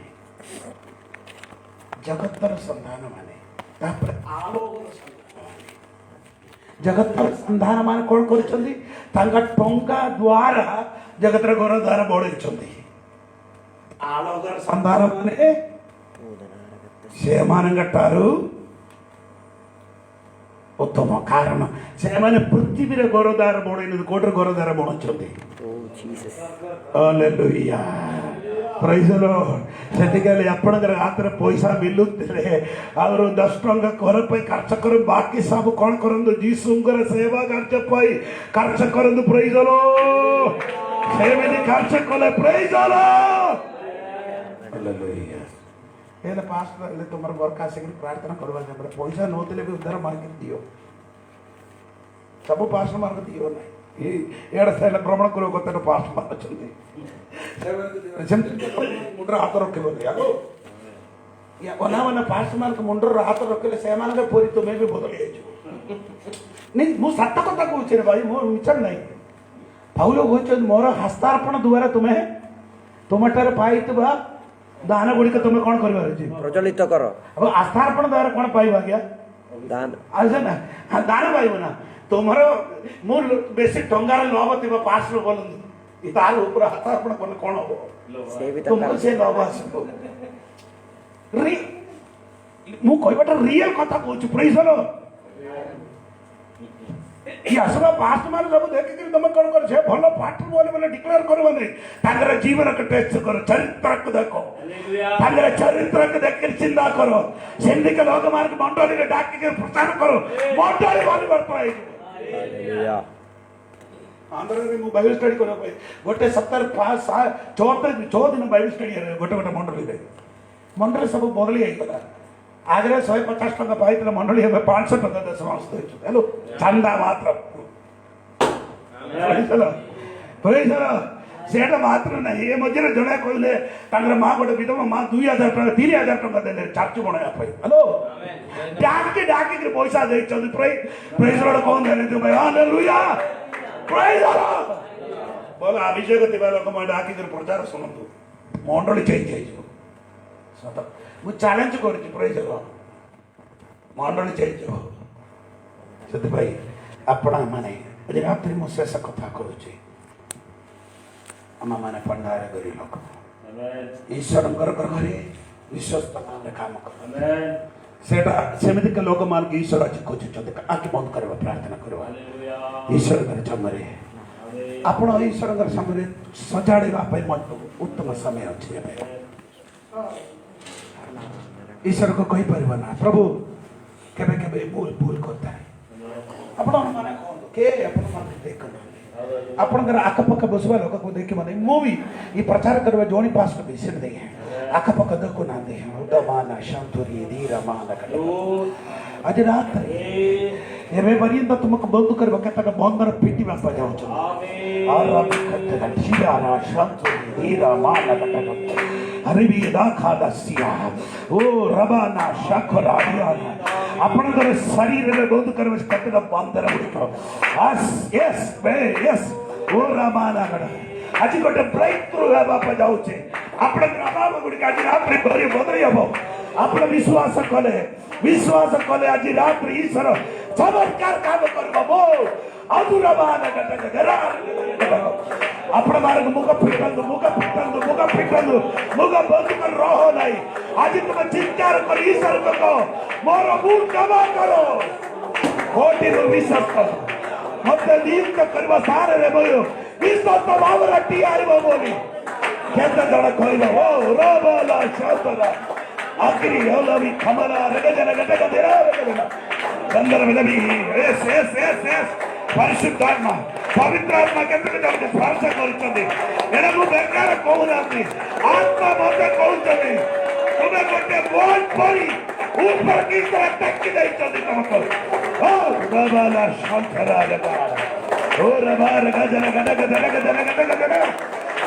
जगतर संतान माने तापर आलोकर संतान जगतर संतान माने कोन करछंदी तांका टंका द्वारा जगतर घर द्वारा बढ़ैछंदी आलोकर संतान माने से मानंगटारू उत्तम कारण से माने पृथ्वी रे घर द्वारा बढ़ैन कोटर घर द्वारा बढ़छंदी ओ Jesus hallelujah praise the lord सेतिकाले आपनकर हाथ रे पैसा मिलुतले और 10 टंका कर पे खर्च कर बाकी सब कोन करंदो जीसुंगर सेवा कार्य पाई खर्च करंदो प्रेज द लॉर्ड सेवेनी खर्च कले प्रेज द लॉर्ड हालेलुया एले पास्टर ले तुमर बरका से प्रार्थना करबा जे पैसा नोतले भी उधर मार के दियो सब पास्टर मार के दियो नहीं एड़ से भ्रमण करो गोते पास्ट मार चलते मुंडर हाथ रखे बोले यारो या ओना पास्ट मार के मुंडर हाथ रखले से मान के पूरी तुम्हें भी बदल जाइयो नहीं मु सत्य कथा कहूछ रे भाई मो मिचर नहीं पाउलो कहछ मोर हस्तार्पण द्वारा तुम्हें तुमटर पाइतबा दान गुडी के तुम्हें कोन करबा रे प्रज्वलित करो अब हस्तार्पण द्वारा कोन पाइबा गया दान आजे ना दान पाइबो ना तुम्हारो मोर बेसी टंगार लोभ थिबा पास रो बोल इतार ऊपर हस्तार्पण कोन कोन हो से भी तुमको से लोभ आसो री मु कहबटा रियल कथा कहूछ प्रेज द लॉर्ड या सब पास्ट मान सब देख के तुम कोन कर छे भलो पाठ बोले बोले डिक्लेयर करबो नहीं तागर जीवन के टेस्ट करो चरित्र को देखो तागर चरित्र के देख के चिंता करो सेंदी के लोग मार के मंडली रे डाक के प्रचार करो मंडली वाली बात पाई हालेलुया आंध्र रे मु बाइबल स्टडी करो भाई गोटे सप्ताह 5 6 दिन बाइबल स्टडी रे गोटे गोटे मंडली सब बदली आई गला आगे 150 टका पाइतले मंडली हमें 500 टका दे समस्त हेलो चंदा मात्र प्रेज द लॉर्ड सेटा मात्र नहीं ये मझे जणे कहले तांगर मां गोटे विधवा मां 2000 टका 3000 टका देले चार्ज बनाया पाई हेलो डाक के पैसा दे चल प्रेज द लॉर्ड कौन देले जो भाई हालेलुया प्रेज द लॉर्ड बोला अभिषेक तिबा लोक म डाक के प्रचार सुनतु मंडली चेंज हो सत मु चैलेंज करछि प्रेज द लॉर्ड मंडली चेंज हो सत भाई अपना माने आज रात्रि मु शेष कथा करूछि अम्मा माने पंडार गरी लोक ईश्वर घरे विश्वस्त मान काम कर सेटा सेमिति के लोक मान के ईश्वर आज खोजुछते आके बंद करबा प्रार्थना करबा ईश्वर घर जमरे आपण ईश्वर घर सामने सजाड़ेबा पे मन उत्तम समय अछि ईश्वर को कहि परबा ना प्रभु केबे केबे भूल करता है आपण माने कोन के आपण माने देखो आपनकर आखपख बसवा लोक को देखि माने मूवी ये प्रचार करबा जोनी पास को विषय दे आखपख देखो ना दे उदमान शांतुरी धीरमान कलो आज रात एबे पर्यंत तुमको बंद करबा केतक बंदर पिटी बापा जाउ छ आमीन और कत धीराना शांतुरी धीरमान कलो हरि भी दा खादा सिया ओ रबाना शखरादियाना ଆପଣଙ୍କର ଶରୀରରେ ବହୁତ କରିବ କେତେଟା ବନ୍ଦର ଗୁଡ଼ିକ ଓ ରାମାନାଗଡ଼ ଆଜି ଗୋଟେ ବ୍ରେକ୍ ଥ୍ରୁ ହେବା ପାଇଁ ଯାଉଛି ଆପଣଙ୍କର ଅଭାବ ଗୁଡ଼ିକ ଆଜି ରାତ୍ରି ଘରେ ବଦଳି ହବ ଆପଣ ବିଶ୍ୱାସ କଲେ ଆଜି ରାତ୍ରି ଈଶ୍ୱର ଚମତ୍କାର କାମ କରିବ ମୋ ଆପଣ ମାନଙ୍କୁ ମୁଗ ଫିଟନ୍ତୁ ମୁଗ ବନ୍ଦ କରି ରହ ନାହିଁ ଆଜି ତୁମେ ଚିତ୍କାର କରି ଈଶ୍ୱରଙ୍କୁ କହ ମୋର ଭୁଲ କ୍ଷମା କର କୋଟିରୁ ବିଶ୍ୱାସ କର ମତେ ନିୟୁକ୍ତ କରିବା ସାରରେ ବିଶ୍ୱସ୍ତ ଭାବରେ ଠିଆଇବ ବୋଲି କେତେ ଜଣ କହିବ ଓ ରୋବଲ ଶବ୍ଦରା ଆଖିରି ହଲବି ଖମଲା ରଗଜନ ଗଟଗଦିରା ଗନ୍ଦର ମିಲବି ଏସ୍ ପରିଶୁଦ୍ଧାତ୍ମା ପବିତ୍ର ଆତ୍ମା କେତେ ଜଣକୁ ସ୍ପର୍ଶ କରୁଛନ୍ତି ଏଟା ମୁଁ ବେକାର କହୁନାହାନ୍ତି ଆତ୍ମା ମତେ କହୁଛନ୍ତି ତୁମେ ଗୋଟେ ବୋର୍ଡ ପରି ଉପରେ କିସ ଟେକି ଦେଇଛନ୍ତି ତମକୁ ଓ ରବାଲା ଶଙ୍କରା ଓ ରବାର ଗଜନ ଗଟଗଦନ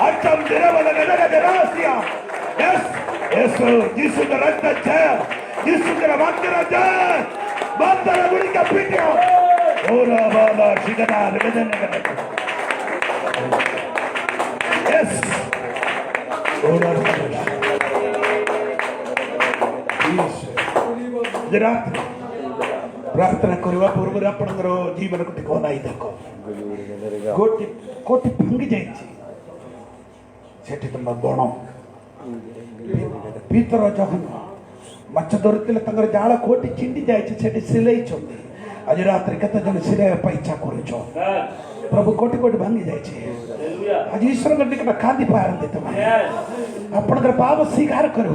अचम तेरे वाला गदा गदा सिया यस यीशु का रक्त जय यीशु का वाक्य जय बंदर गुड़ी का पीटियो ओरा वाला शिगना गदन गदा यस ओरा जरा प्रार्थना करवा पूर्व आपनकर जीवन को टिको नाही देखो कोटी भांगी जाइछि सेठी तुम बण भीतर जहन माछ धरते जाल कोटी चिंडी जाए सिलाई आज रात्रि केते जन सिलाई इच्छा कर प्रभु कोटी कोटी भांगी जाए आज ईश्वर निकट खादी पारती तुम आपणकर पाप स्वीकार कर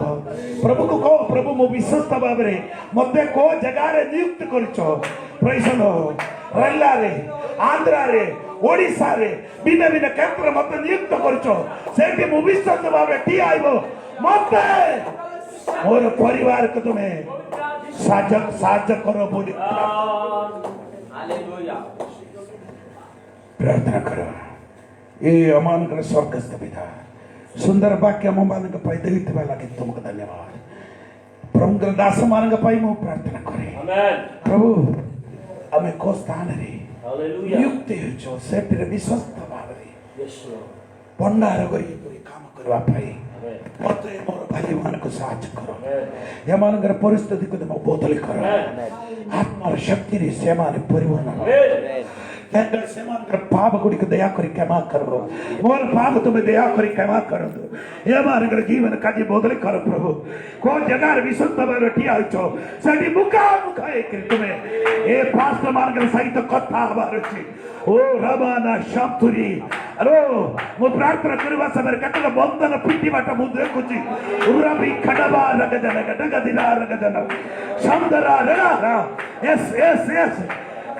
प्रभु को कहो प्रभु मो विश्वस्त भाव मत को जगार नियुक्त कर रैला रे आंध्रा रे ओडिशा रे भिन्न भिन्न केन्द्र मत नियुक्त कर विश्वास भाव ठिया मत मोर परिवार को तुम्हें साहाଯ୍ୟ करो बोली प्रार्थना करो ये अमान स्वर्गस्थ पिता सुंदर वाक्य मो मान देवा लगे तुमको धन्यवाद प्रभु दास मान प्रार्थना करे प्रभु आम को स्थान रे नियुक्ति हो सेठ विश्वस्त भाव भंडार काम करने मत मोर भाई मान को साहाଯ୍ୟ कर एमान परिस्थिति को तुम बदली कर आत्मार शक्ति से परिवर्तन पाप गुड़ी को दया करी क्षमा कर मोर पाप तुम्हें दया करी क्षमा कर दो जीवन का बदली कर प्रभु को जगह विशुद्ध भाव ठिया से मुखामुखाई तुम्हें ए पास्ट मान सहित कथा हबार अच्छी ओ रबाना शब्दुरी अरो मु प्रार्थना करवा समय कतल बंधन पिटी बाट मु देखुची उराबी खडबा रगजन गडगदिला रगजन शब्दरा रगा यस यस यस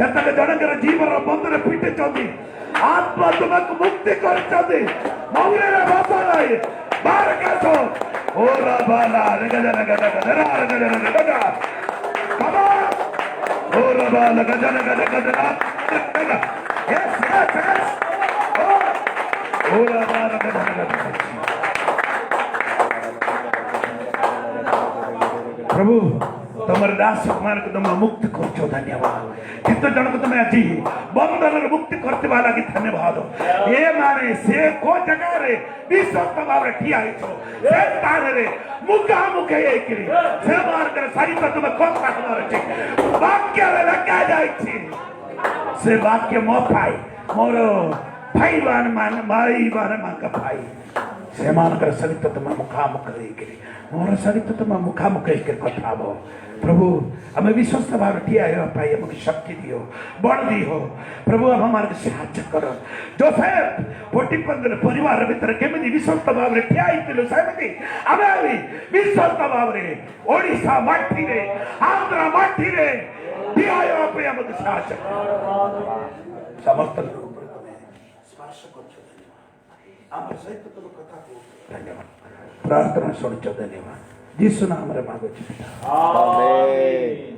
कतल जनकर जीवन बंधन पिटी चंदी आत्मा तुमको मुक्ति कर चंदी मौरे रे बाबा लाई बार कासो ओ रबाना रगजन गडगदिला रगजन गडगा बाबा ओ रबाना गजन गडगदिला Yes, yes, yes. प्रभु तुम दास मान को तुम मुक्त कर धन्यवाद कित जन को तुम आज बंधन मुक्ति करते वाला की धन्यवाद ये माने से को जगह रे विश्वस्त भाव ठिया से तान रे मुखामुखे एकरी से मार कर सारी तो तुम कोता हमार छी वाक्य रे लगा जाई से वाक्य मो पाई मोर भाई बान मान माई बान मान का भाई से मान कर सरित तुम मुखामुख एकरी मोर सरित तुम मुखामुख एकर कथा बो प्रभु हमें विश्वस्त भाव ठिया हो पाई हमके शक्ति दियो बल दियो प्रभु हम हमारे साहाଯ୍य करो जोसेफ पोटिपंदर परिवार भीतर केमिति विश्वस्त भाव रे ठिया हितिलो सेमिति हमें भी विश्वस्त भाव रे ओडिशा माटी रे आंध्र माटी रे ठिया हो पाई हमके साहाଯ୍य समस्त स्पर्श करछो धन्यवाद आम सहित तुम कथा को धन्यवाद प्रार्थना सुनछो धन्यवाद यीशु नाम रे मांगो छी आमीन।